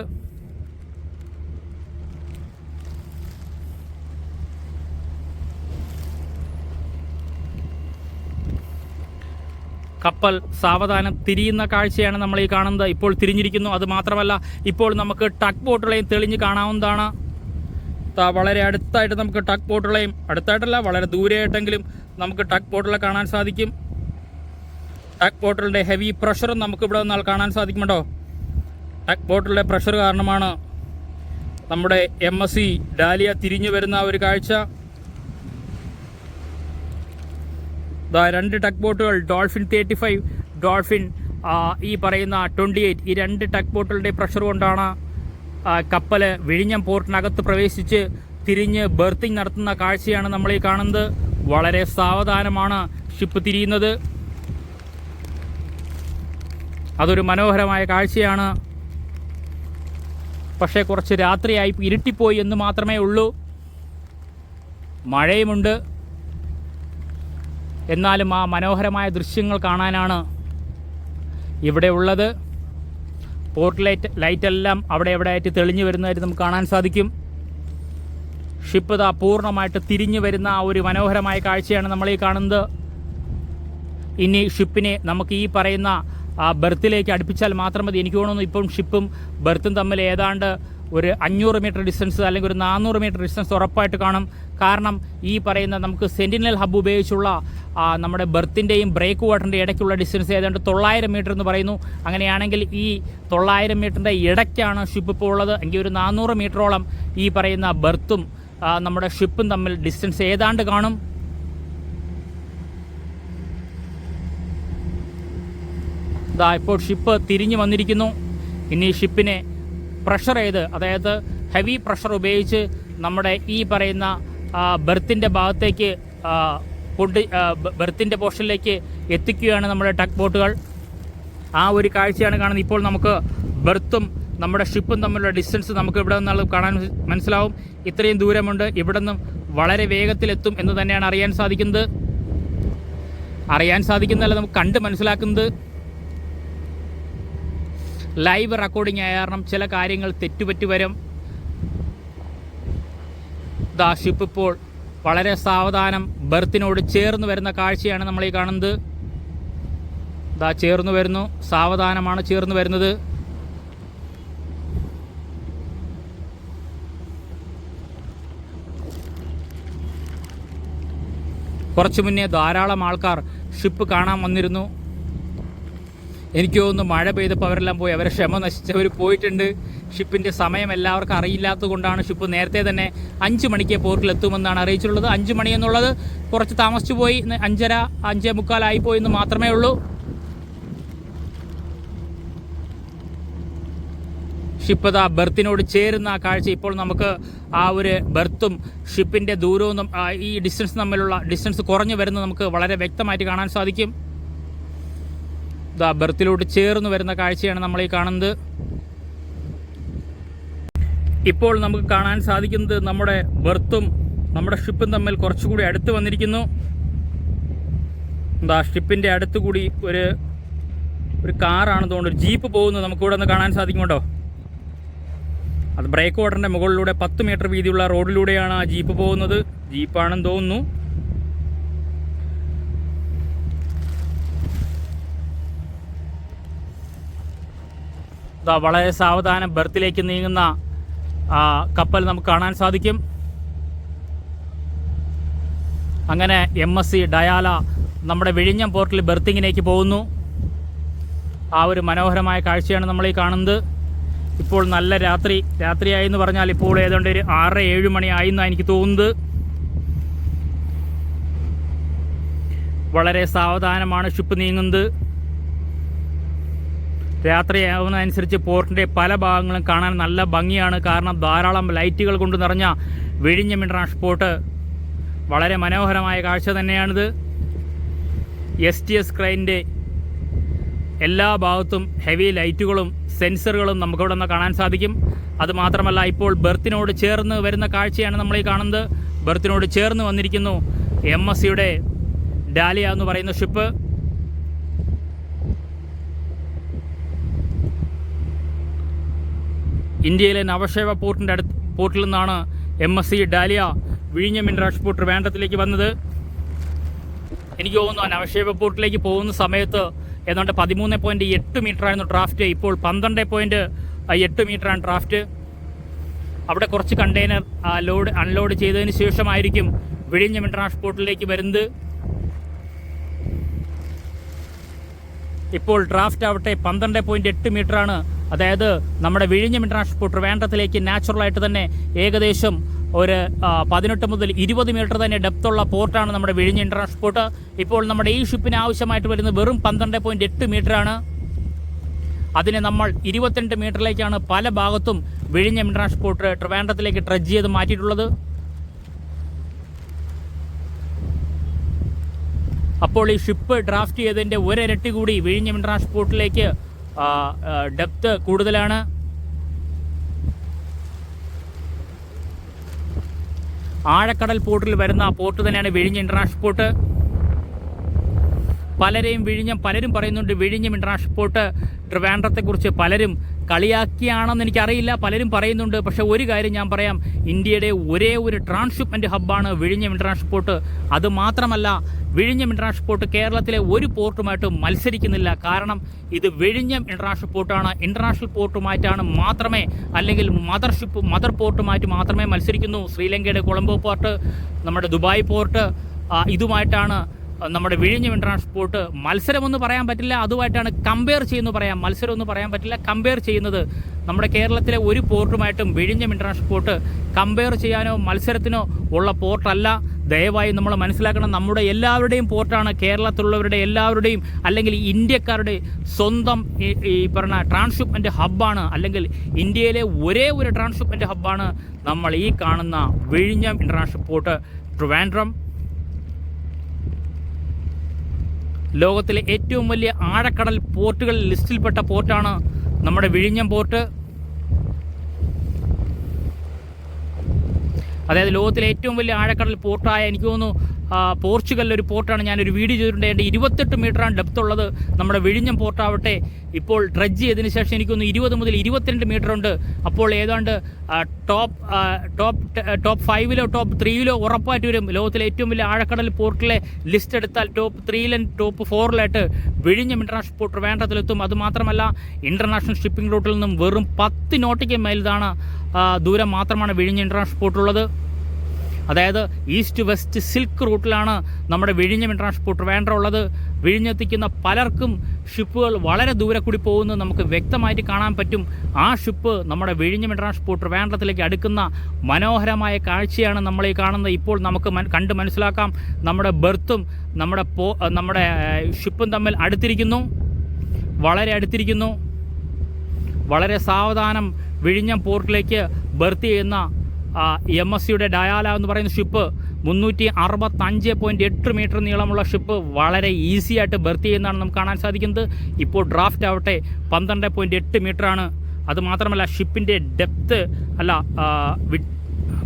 കപ്പൽ സാവധാനം തിരിയുന്ന കാഴ്ചയാണ് നമ്മൾ ഈ കാണുന്നത്. ഇപ്പോൾ തിരിഞ്ഞിരിക്കുന്നു. അതുമാത്രമല്ല, ഇപ്പോൾ നമുക്ക് ടഗ് ബോട്ടുകളെയും തെളിഞ്ഞ് കാണാവുന്നതാണ്. വളരെ അടുത്തായിട്ട് നമുക്ക് ടഗ് ബോട്ടുകളെയും, അടുത്തായിട്ടല്ല വളരെ ദൂരെയായിട്ടെങ്കിലും നമുക്ക് ടഗ് ബോട്ടുകളെ കാണാൻ സാധിക്കും. ടഗ് ബോട്ടുകളുടെ ഹെവി പ്രഷറും നമുക്ക് ഇവിടെ നിന്നാൽ കാണാൻ സാധിക്കുന്നുണ്ടോ? ടഗ് ബോട്ടുകളുടെ പ്രഷർ കാരണമാണ് നമ്മുടെ MSC ഡാലിയ തിരിഞ്ഞു വരുന്ന ഒരു കാഴ്ച. 2 ടഗ് ബോട്ടുകൾ ഡോൾഫിൻ 35, ഡോൾഫിൻ ഈ പറയുന്ന 28, ഈ 2 ടഗ് ബോട്ടുകളുടെ പ്രഷർ കൊണ്ടാണ് കപ്പൽ വിഴിഞ്ഞം പോർട്ടിനകത്ത് പ്രവേശിച്ച് തിരിഞ്ഞ് ബെർത്തിങ് നടത്തുന്ന കാഴ്ചയാണ് നമ്മൾ ഈ കാണുന്നത്. വളരെ സാവധാനമാണ് ഷിപ്പ് തിരിയുന്നത്. അതൊരു മനോഹരമായ കാഴ്ചയാണ്. പക്ഷേ കുറച്ച് രാത്രിയായി ഇരുട്ടിപ്പോയി എന്ന് മാത്രമേ ഉള്ളൂ. മഴയുമുണ്ട്. എന്നാലും ആ മനോഹരമായ ദൃശ്യങ്ങൾ കാണാനാണ് ഇവിടെ ഉള്ളത്. പോർട്ട് ലൈറ്റെല്ലാം അവിടെ എവിടെയായിട്ട് തെളിഞ്ഞു വരുന്നതായിട്ട് നമുക്ക് കാണാൻ സാധിക്കും. ഷിപ്പ് പൂർണ്ണമായിട്ട് തിരിഞ്ഞു വരുന്ന ആ ഒരു മനോഹരമായ കാഴ്ചയാണ് നമ്മൾ ഈ കാണുന്നത്. ഇനി ഷിപ്പിനെ നമുക്ക് ഈ പറയുന്ന ബെർത്തിലേക്ക് അടുപ്പിച്ചാൽ മാത്രം മതി. എനിക്ക് തോന്നുന്നു ഇപ്പം ഷിപ്പും ബെർത്തും തമ്മിൽ ഏതാണ്ട് ഒരു 500 മീറ്റർ ഡിസ്റ്റൻസ് അല്ലെങ്കിൽ ഒരു 400 മീറ്റർ ഡിസ്റ്റൻസ് ഉറപ്പായിട്ട് കാണും. കാരണം ഈ പറയുന്ന നമുക്ക് സെൻറ്റിനൽ ഹബ്ബ് ഉപയോഗിച്ചുള്ള നമ്മുടെ ബെർത്തിൻ്റെയും ബ്രേക്ക് വാട്ടറിൻ്റെ ഇടയ്ക്കുള്ള ഡിസ്റ്റൻസ് ഏതാണ്ട് 900 മീറ്റർ എന്ന് പറയുന്നു. അങ്ങനെയാണെങ്കിൽ ഈ 900 മീറ്ററിൻ്റെ ഇടയ്ക്കാണ് ഷിപ്പ് ഇപ്പോൾ ഉള്ളത്. എങ്കിൽ ഒരു 400 മീറ്ററോളം ഈ പറയുന്ന ബെർത്തും നമ്മുടെ ഷിപ്പും തമ്മിൽ ഡിസ്റ്റൻസ് ഏതാണ്ട് കാണും. ഇപ്പോൾ ഷിപ്പ് തിരിഞ്ഞു വന്നിരിക്കുന്നു. ഇനി ഷിപ്പിനെ പ്രഷർ ചെയ്ത്, അതായത് ഹെവി പ്രഷർ ഉപയോഗിച്ച് നമ്മുടെ ഈ പറയുന്ന ബെർത്തിൻ്റെ ഭാഗത്തേക്ക് ബെർത്തിൻ്റെ പോർഷനിലേക്ക് എത്തിക്കുകയാണ് നമ്മുടെ ടഗ് ബോട്ടുകൾ. ആ ഒരു കാഴ്ചയാണ് കാണുന്നത്. ഇപ്പോൾ നമുക്ക് ബെർത്തും നമ്മുടെ ഷിപ്പും തമ്മിലുള്ള ഡിസ്റ്റൻസ് നമുക്ക് ഇവിടെ നിന്നുള്ള കാണാൻ മനസ്സിലാവും. ഇത്രയും ദൂരമുണ്ട്. ഇവിടെ നിന്നും വളരെ വേഗത്തിലെത്തും എന്ന് തന്നെയാണ് അറിയാൻ സാധിക്കുന്നതല്ല, നമുക്ക് കണ്ട് മനസ്സിലാക്കുന്നത്. ലൈവ് റെക്കോർഡിംഗ് ആയ കാരണം ചില കാര്യങ്ങൾ തെറ്റുപറ്റി വരും. ഷിപ്പ് ഇപ്പോൾ വളരെ സാവധാനം ബെർത്തിനോട് ചേർന്ന് വരുന്ന കാഴ്ചയാണ് നമ്മൾ ഈ കാണുന്നത്. ചേർന്ന് വരുന്നു. സാവധാനമാണ് ചേർന്ന് വരുന്നത്. കുറച്ചു മുന്നേ ധാരാളം ആൾക്കാർ ഷിപ്പ് കാണാൻ വന്നിരുന്നു. എനിക്ക് തോന്നുന്നു മഴ പെയ്തപ്പോൾ അവരെല്ലാം പോയി, അവരെ ക്ഷമ നശിച്ചവർ പോയിട്ടുണ്ട്. ഷിപ്പിൻ്റെ സമയം എല്ലാവർക്കും അറിയില്ലാത്തത് കൊണ്ടാണ് ഷിപ്പ് നേരത്തെ തന്നെ 5 മണിക്ക് പോർട്ടിലെത്തുമെന്നാണ് അറിയിച്ചിട്ടുള്ളത്. 5 മണി എന്നുള്ളത് കുറച്ച് താമസിച്ചു പോയി. 5:30, 5:45 ആയിപ്പോയി എന്ന് മാത്രമേ ഉള്ളൂ. ഷിപ്പ് ബെർത്തിനോട് ചേരുന്ന ആ കാഴ്ച ഇപ്പോൾ നമുക്ക് ആ ഒരു ബെർത്തും ഷിപ്പിൻ്റെ ദൂരവും ഈ ഡിസ്റ്റൻസ് തമ്മിലുള്ള ഡിസ്റ്റൻസ് കുറഞ്ഞു വരുന്നത് നമുക്ക് വളരെ വ്യക്തമായിട്ട് കാണാൻ സാധിക്കും. ഇതാ ബെർത്തിലോട്ട് ചേർന്ന് വരുന്ന കാഴ്ചയാണ് നമ്മൾ ഈ കാണുന്നത്. ഇപ്പോൾ നമുക്ക് കാണാൻ സാധിക്കുന്നത് നമ്മുടെ ബെർത്തും നമ്മുടെ ഷിപ്പും തമ്മിൽ കുറച്ചുകൂടി അടുത്ത് വന്നിരിക്കുന്നു. എന്താ ഷിപ്പിൻ്റെ അടുത്തുകൂടി ഒരു കാറാണെന്ന് തോന്നുന്നു, ഒരു ജീപ്പ് പോകുന്നത് നമുക്കിവിടെ ഒന്ന് കാണാൻ സാധിക്കുന്നുണ്ടോ? അത് ബ്രേക്ക് വാട്ടറിൻ്റെ മുകളിലൂടെ 10 മീറ്റർ വീതിയുള്ള റോഡിലൂടെയാണ് ആ ജീപ്പ് പോകുന്നത്. ജീപ്പാണെന്ന് തോന്നുന്നു. വളരെ സാവധാനം ബെർത്തിലേക്ക് നീങ്ങുന്ന കപ്പൽ നമുക്ക് കാണാൻ സാധിക്കും. അങ്ങനെ MSC ഡയാല നമ്മുടെ വിഴിഞ്ഞം പോർട്ടിൽ ബെർത്തിങ്ങിലേക്ക് പോകുന്നു. ആ ഒരു മനോഹരമായ കാഴ്ചയാണ് നമ്മൾ ഈ കാണുന്നത്. ഇപ്പോൾ നല്ല രാത്രിയായി എന്ന് പറഞ്ഞാൽ ഇപ്പോൾ ഏതാണ്ട് ഒരു 6-7 മണിയായി എന്നാണ് എനിക്ക് തോന്നുന്നത്. വളരെ സാവധാനമാണ് ഷിപ്പ് നീങ്ങുന്നത്. രാത്രിയാവുന്നതനുസരിച്ച് പോർട്ടിൻ്റെ പല ഭാഗങ്ങളും കാണാൻ നല്ല ഭംഗിയാണ്. കാരണം ധാരാളം ലൈറ്റുകൾ കൊണ്ട് നിറഞ്ഞ വിഴിഞ്ഞം ഇൻ്റർനാഷണൽ പോർട്ട് വളരെ മനോഹരമായ കാഴ്ച തന്നെയാണിത്. STS ക്രെയിനിൻ്റെ എല്ലാ ഭാഗത്തും ഹെവി ലൈറ്റുകളും സെൻസറുകളും നമുക്കിവിടെ നിന്ന് കാണാൻ സാധിക്കും. അതുമാത്രമല്ല, ഇപ്പോൾ ബെർത്തിനോട് ചേർന്ന് വരുന്ന കാഴ്ചയാണ് നമ്മൾ ഈ കാണുന്നത്. ബെർത്തിനോട് ചേർന്ന് വന്നിരിക്കുന്നു MSCയുടെ ഡാലിയ എന്ന് പറയുന്ന ഷിപ്പ്. ഇന്ത്യയിലെ നവശേവ പോർട്ടിൽ നിന്നാണ് MSC ഡാലിയ വിഴിഞ്ഞം ഇൻ്റർനാഷണൽ പോർട്ട് ട്രിവാൻഡ്രത്തിലേക്ക് വന്നത്. എനിക്ക് തോന്നുന്നു നവശേവ പോർട്ടിലേക്ക് പോകുന്ന സമയത്ത് ഏതാണ്ട് 13.8 മീറ്ററായിരുന്നു ഡ്രാഫ്റ്റ്. ഇപ്പോൾ 12.8 മീറ്ററാണ് ഡ്രാഫ്റ്റ്. അവിടെ കുറച്ച് കണ്ടെയ്നർ അൺലോഡ് ചെയ്തതിന് ശേഷമായിരിക്കും വിഴിഞ്ഞം ഇൻ്റർനാഷണൽ പോർട്ടിലേക്ക് വരുന്നത്. ഇപ്പോൾ ഡ്രാഫ്റ്റ് ആവട്ടെ 12.8 മീറ്ററാണ്. അതായത് നമ്മുടെ വിഴിഞ്ഞം ഇൻ്റർനാഷണൽ പോർട്ട് ട്രിവാൻഡ്രത്തിലേക്ക് നാച്ചുറലായിട്ട് തന്നെ ഏകദേശം ഒരു 18 മുതൽ 20 മീറ്റർ തന്നെ ഡെപ്തുള്ള പോർട്ടാണ് നമ്മുടെ വിഴിഞ്ഞം ഇൻ്റർനാഷണൽ പോർട്ട്. ഇപ്പോൾ നമ്മുടെ ഈ ഷിപ്പിന് ആവശ്യമായിട്ട് വരുന്നത് വെറും 12.8 മീറ്ററാണ്. അതിനെ നമ്മൾ 22 മീറ്ററിലേക്കാണ് പല ഭാഗത്തും വിഴിഞ്ഞം ഇൻ്റർനാഷണൽ പോർട്ട് ട്രിവാൻഡ്രത്തിലേക്ക് ട്രഡ്ജ് ചെയ്ത് മാറ്റിയിട്ടുള്ളത്. അപ്പോൾ ഈ ഷിപ്പ് ഡ്രാഫ്റ്റ് ചെയ്തതിൻ്റെ ഒരിരട്ടി കൂടി വിഴിഞ്ഞം ഇൻ്റർനാഷണൽ പോർട്ടിലേക്ക് ഡെപ്ത് കൂടുതലാണ്. ആഴക്കടൽ പോർട്ടിൽ വരുന്ന പോർട്ട് തന്നെയാണ് വിഴിഞ്ഞം ഇൻ്റർനാഷണൽ പോർട്ട്. പലരും പറയുന്നുണ്ട് വിഴിഞ്ഞം ഇൻ്റർനാഷണൽ പോർട്ട് ട്രിവാൻഡ്രത്തെക്കുറിച്ച് പലരും കളിയാക്കിയാണെന്ന് എനിക്കറിയില്ല, പലരും പറയുന്നുണ്ട്. പക്ഷേ ഒരു കാര്യം ഞാൻ പറയാം, ഇന്ത്യയുടെ ഒരേ ഒരു ട്രാൻസ്ഷിപ്മെൻറ്റ് ഹബ്ബാണ് വിഴിഞ്ഞം ഇൻ്റർനാഷണൽ പോർട്ട്. അതുമാത്രമല്ല, വിഴിഞ്ഞം ഇൻ്റർനാഷണൽ പോർട്ട് കേരളത്തിലെ ഒരു പോർട്ടുമായിട്ടും മത്സരിക്കുന്നില്ല. കാരണം ഇത് വിഴിഞ്ഞം ഇൻ്റർനാഷണൽ പോർട്ടാണ്. ഇൻ്റർനാഷണൽ പോർട്ടുമായിട്ടാണ് മാത്രമേ, അല്ലെങ്കിൽ മദർ പോർട്ടുമായിട്ട് മാത്രമേ മത്സരിക്കുന്നു. ശ്രീലങ്കയുടെ കൊളംബോ പോർട്ട്, നമ്മുടെ ദുബായ് പോർട്ട്, ഇതുമായിട്ടാണ് നമ്മുടെ വിഴിഞ്ഞം ഇൻ്റർനാഷണൽ പോർട്ട്. മത്സരമൊന്നും പറയാൻ പറ്റില്ല, അതുമായിട്ടാണ് കമ്പയർ ചെയ്യുന്നു പറയാം. മത്സരമൊന്നും പറയാൻ പറ്റില്ല, കമ്പയർ ചെയ്യുന്നത്. നമ്മുടെ കേരളത്തിലെ ഒരു പോർട്ടുമായിട്ടും വിഴിഞ്ഞം ഇൻ്റർനാഷണൽ പോർട്ട് കമ്പയർ ചെയ്യാനോ മത്സരത്തിനോ ഉള്ള പോർട്ടല്ല. ദയവായി നമ്മൾ മനസ്സിലാക്കണം, നമ്മുടെ എല്ലാവരുടെയും പോർട്ടാണ്. കേരളത്തിലുള്ളവരുടെ എല്ലാവരുടെയും, അല്ലെങ്കിൽ ഇന്ത്യക്കാരുടെ സ്വന്തം ഈ പറഞ്ഞ ട്രാൻസ്ഷിപ്മെൻറ്റ് ഹബ്ബാണ്. അല്ലെങ്കിൽ ഇന്ത്യയിലെ ഒരേ ഒരു ട്രാൻസ്ഷിപ്മെൻറ്റ് ഹബ്ബാണ് നമ്മൾ ഈ കാണുന്ന വിഴിഞ്ഞം ഇൻ്റർനാഷണൽ പോർട്ട് ട്രിവാൻഡ്രം. ലോകത്തിലെ ഏറ്റവും വലിയ ആഴക്കടൽ പോർട്ടുകൾ ലിസ്റ്റിൽപ്പെട്ട പോർട്ടാണ് നമ്മുടെ വിഴിഞ്ഞം പോർട്ട്. അതായത് ലോകത്തിലെ ഏറ്റവും വലിയ ആഴക്കടൽ പോർട്ടായ, എനിക്ക് തോന്നുന്നു പോർച്ചുഗലിലൊരു പോർട്ടാണ്, ഞാനൊരു വീഡിയോ ചെയ്തിട്ടുണ്ട്. അതിൻ്റെ 28 മീറ്ററാണ് ഡെപ്ത് ഉള്ളത്. നമ്മുടെ വിഴിഞ്ഞം പോർട്ടാവട്ടെ ഇപ്പോൾ ഡ്രഡ്ജ് ചെയ്തതിന് ശേഷം എനിക്കൊന്ന് 20 മുതൽ 22 മീറ്റർ ഉണ്ട്. അപ്പോൾ ഏതാണ്ട് ടോപ്പ് 5-ലോ ടോപ്പ് 3-ലോ ഉറപ്പായിട്ട് വരും. ലോകത്തിലെ ഏറ്റവും വലിയ ആഴക്കടൽ പോർട്ടിലെ ലിസ്റ്റ് എടുത്താൽ ടോപ്പ് 3-ലും ടോപ്പ് 4-ലായിട്ട് വിഴിഞ്ഞം ഇൻ്റർനാഷണൽ പോർട്ട് ട്രിവാൻഡ്രത്തിലെത്തും. അതുമാത്രമല്ല, ഇൻ്റർനാഷണൽ ഷിപ്പിംഗ് റൂട്ടിൽ നിന്നും വെറും 10 നോട്ടിക്കൽ മൈലാണ് ദൂരം മാത്രമാണ് വിഴിഞ്ഞം ഇൻ്റർനാഷണൽ പോർട്ടുള്ളത്. അതായത് ഈസ്റ്റ് വെസ്റ്റ് സിൽക്ക് റൂട്ടിലാണ് നമ്മുടെ വിഴിഞ്ഞം ഇൻ്റർനാഷണൽ പോർട്ട് ട്രിവാൻഡ്രം ഉള്ളത്. വിഴിഞ്ഞെത്തിക്കുന്ന പലർക്കും ഷിപ്പുകൾ വളരെ ദൂരെ കൂടി പോകുന്നത് നമുക്ക് വ്യക്തമായിട്ട് കാണാൻ പറ്റും. ആ ഷിപ്പ് നമ്മുടെ വിഴിഞ്ഞം ഇൻ്റർനാഷണൽ പോർട്ട് ട്രിവാൻഡ്രത്തിലേക്ക് അടുക്കുന്ന മനോഹരമായ കാഴ്ചയാണ് നമ്മൾ ഈ കാണുന്നത്. ഇപ്പോൾ നമുക്ക് കണ്ട് മനസ്സിലാക്കാം, നമ്മുടെ ബെർത്തും നമ്മുടെ ഷിപ്പും തമ്മിൽ അടുത്തിരിക്കുന്നു, വളരെ അടുത്തിരിക്കുന്നു. വളരെ സാവധാനം വിഴിഞ്ഞം പോർട്ടിലേക്ക് ബെർത്ത് ചെയ്യുന്ന MSCയുടെ ഡയാല എന്ന് പറയുന്ന ഷിപ്പ് 365.8 മീറ്റർ നീളമുള്ള ഷിപ്പ് വളരെ ഈസി ആയിട്ട് ബെർത്ത് ചെയ്യുന്നതാണ് നമുക്ക് കാണാൻ സാധിക്കുന്നത്. ഇപ്പോൾ ഡ്രാഫ്റ്റ് ആവട്ടെ 12.8 മീറ്ററാണ്. അതുമാത്രമല്ല ഷിപ്പിൻ്റെ ഡെപ്ത്ത്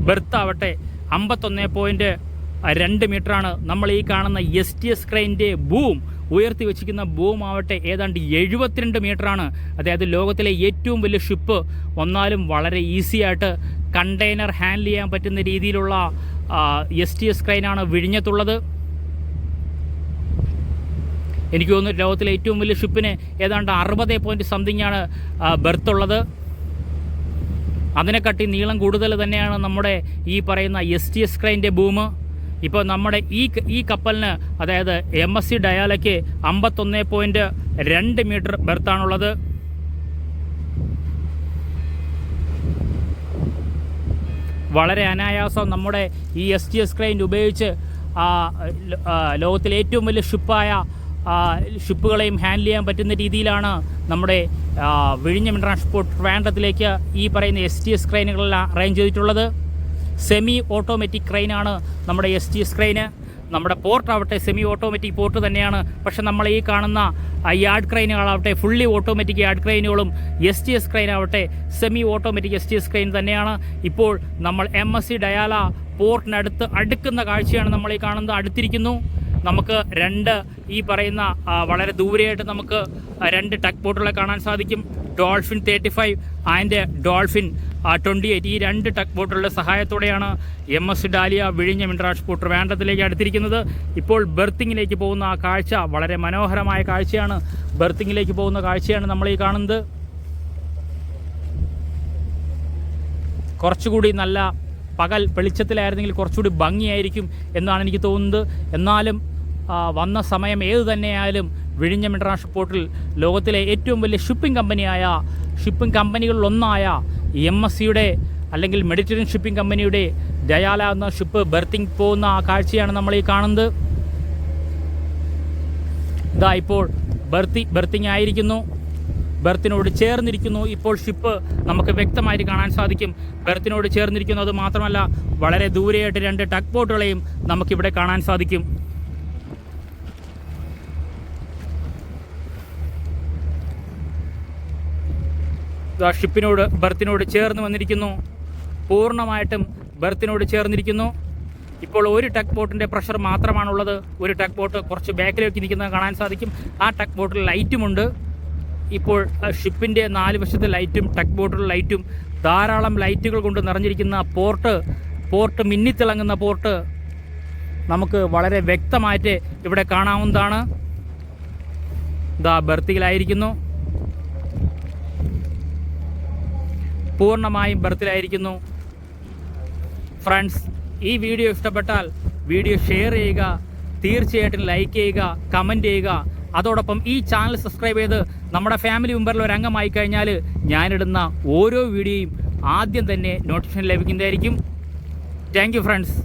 ബെർത്ത് ആവട്ടെ 51.2 മീറ്ററാണ്. നമ്മൾ ഈ കാണുന്ന STS ക്രെയിനിൻ്റെ ബൂം ഉയർത്തി വെച്ചിരിക്കുന്ന ബൂം ആവട്ടെ ഏതാണ്ട് 72 മീറ്ററാണ്. അതായത് ലോകത്തിലെ ഏറ്റവും വലിയ ഷിപ്പ് വന്നാലും വളരെ ഈസി ആയിട്ട് കണ്ടെയ്നർ ഹാൻഡിൽ ചെയ്യാൻ പറ്റുന്ന രീതിയിലുള്ള STS ക്രെയിനാണ് വിഴിഞ്ഞത്തുള്ളത്. എനിക്ക് തോന്നുന്നു ലോകത്തിലെ ഏറ്റവും വലിയ ഷിപ്പിന് ഏതാണ്ട് 60 ആണ് ബെർത്തുള്ളത്. അതിനെക്കാട്ടി നീളം കൂടുതൽ തന്നെയാണ് നമ്മുടെ ഈ പറയുന്ന STS ക്രെയിനിൻ്റെ ബൂം. ഇപ്പോൾ നമ്മുടെ ഈ കപ്പലിന് അതായത് MSC ഡയാലയ്ക്ക് 51.2 മീറ്റർ ബെർത്താണുള്ളത്. വളരെ അനായാസം നമ്മുടെ ഈ STS ക്രെയിൻ ഉപയോഗിച്ച് ലോകത്തിലെ ഏറ്റവും വലിയ ഷിപ്പുകളെയും ഹാൻഡിൽ ചെയ്യാൻ പറ്റുന്ന രീതിയിലാണ് നമ്മുടെ വിഴിഞ്ഞം ഇൻ്റർനാഷണൽ പോർട്ട് ട്രിവാൻഡ്രത്തിലേക്ക് ഈ പറയുന്ന STS ക്രെയിനുകളെല്ലാം അറേഞ്ച് ചെയ്തിട്ടുള്ളത്. സെമി ഓട്ടോമാറ്റിക് ക്രെയിനാണ് നമ്മുടെ STS ക്രെയിന്. നമ്മുടെ പോർട്ടാവട്ടെ സെമി ഓട്ടോമാറ്റിക് പോർട്ട് തന്നെയാണ്. പക്ഷെ നമ്മൾ ഈ കാണുന്ന യാർഡ് ക്രെയിനുകളാവട്ടെ ഫുള്ളി ഓട്ടോമാറ്റിക് യാർഡ് ക്രെയിനുകളും STS ക്രെയിനാവട്ടെ സെമി ഓട്ടോമാറ്റിക് STS ക്രെയിൻ തന്നെയാണ്. ഇപ്പോൾ നമ്മൾ MSC ഡയാല പോർട്ടിനടുത്ത് അടുക്കുന്ന കാഴ്ചയാണ് നമ്മൾ ഈ കാണുന്നത്. അടുത്തിരിക്കുന്നു. നമുക്ക് ഈ പറയുന്ന വളരെ ദൂരെയായിട്ട് നമുക്ക് 2 ടഗ് ബോട്ടുകളെ കാണാൻ സാധിക്കും. ഡോൾഫിൻ 35 ആൻഡ് ഡോൾഫിൻ 28 ഈ 2 ടഗ് ബോട്ടുകളുടെ സഹായത്തോടെയാണ് MSC ഡാലിയ വിഴിഞ്ഞം ഇൻ്റർനാഷണൽ പോർട്ട് ട്രിവാൻഡ്രത്തിലേക്ക് അടുത്തിരിക്കുന്നത്. ഇപ്പോൾ ബെർത്തിങ്ങിലേക്ക് പോകുന്ന ആ കാഴ്ച വളരെ മനോഹരമായ കാഴ്ചയാണ്. ബെർത്തിങ്ങിലേക്ക് പോകുന്ന കാഴ്ചയാണ് നമ്മൾ ഈ കാണുന്നത്. കുറച്ചുകൂടി നല്ല പകൽ വെളിച്ചത്തിലായിരുന്നെങ്കിൽ കുറച്ചുകൂടി ഭംഗിയായിരിക്കും എന്നാണ് എനിക്ക് തോന്നുന്നത്. എന്നാലും വന്ന സമയം ഏതു തന്നെയായാലും വിഴിഞ്ഞം ഇൻ്റർനാഷണൽ പോർട്ടിൽ ലോകത്തിലെ ഏറ്റവും വലിയ ഷിപ്പിംഗ് കമ്പനികളിലൊന്നായ MSCയുടെ അല്ലെങ്കിൽ മെഡിറ്ററേനിയൻ ഷിപ്പിംഗ് കമ്പനിയുടെ ഡയാല എന്ന ഷിപ്പ് ബെർത്തിങ് പോകുന്ന ആ കാഴ്ചയാണ് നമ്മൾ ഈ കാണുന്നത്. ഇതാ ഇപ്പോൾ ബെർത്തിങ് ആയിരിക്കുന്നു. ബെർത്തിനോട് ചേർന്നിരിക്കുന്നു. ഇപ്പോൾ ഷിപ്പ് നമുക്ക് വ്യക്തമായിട്ട് കാണാൻ സാധിക്കും. ബെർത്തിനോട് ചേർന്നിരിക്കുന്നു. അത് മാത്രമല്ല വളരെ ദൂരെയായിട്ട് 2 ടഗ് ബോട്ടുകളെയും നമുക്കിവിടെ കാണാൻ സാധിക്കും. ബെർത്തിനോട് ചേർന്ന് വന്നിരിക്കുന്നു. പൂർണ്ണമായിട്ടും ബെർത്തിനോട് ചേർന്നിരിക്കുന്നു. ഇപ്പോൾ ഒരു ടഗ് ബോട്ടിൻ്റെ പ്രഷർ മാത്രമാണുള്ളത്. ഒരു ടഗ് ബോട്ട് കുറച്ച് ബാക്കിലേക്ക് നിൽക്കുന്നത് കാണാൻ സാധിക്കും. ആ ടഗ് ബോട്ടിൽ ലൈറ്റുമുണ്ട്. ഇപ്പോൾ ഷിപ്പിൻ്റെ 4 വശത്തെ ലൈറ്റും ടഗ് ബോട്ടിലെ ലൈറ്റും ധാരാളം ലൈറ്റുകൾ കൊണ്ട് നിറഞ്ഞിരിക്കുന്ന പോർട്ട് മിന്നിത്തിളങ്ങുന്ന പോർട്ട് നമുക്ക് വളരെ വ്യക്തമായിട്ട് ഇവിടെ കാണാവുന്നതാണ്. ബെർത്തിലായിരിക്കുന്നു. പൂർണ്ണമായും ബെർത്തിലായിരിക്കുന്നു. ഫ്രണ്ട്സ്, ഈ വീഡിയോ ഇഷ്ടപ്പെട്ടാൽ വീഡിയോ ഷെയർ ചെയ്യുക, തീർച്ചയായിട്ടും ലൈക്ക് ചെയ്യുക, കമൻറ്റ് ചെയ്യുക. അതോടൊപ്പം ഈ ചാനൽ സബ്സ്ക്രൈബ് ചെയ്ത് നമ്മുടെ ഫാമിലി മെമ്പറിൽ ഒരു അംഗമായി കഴിഞ്ഞാൽ ഞാനിടുന്ന ഓരോ വീഡിയോയും ആദ്യം തന്നെ നോട്ടിഫിക്കേഷൻ ലഭിക്കുന്നതായിരിക്കും. Thank you friends.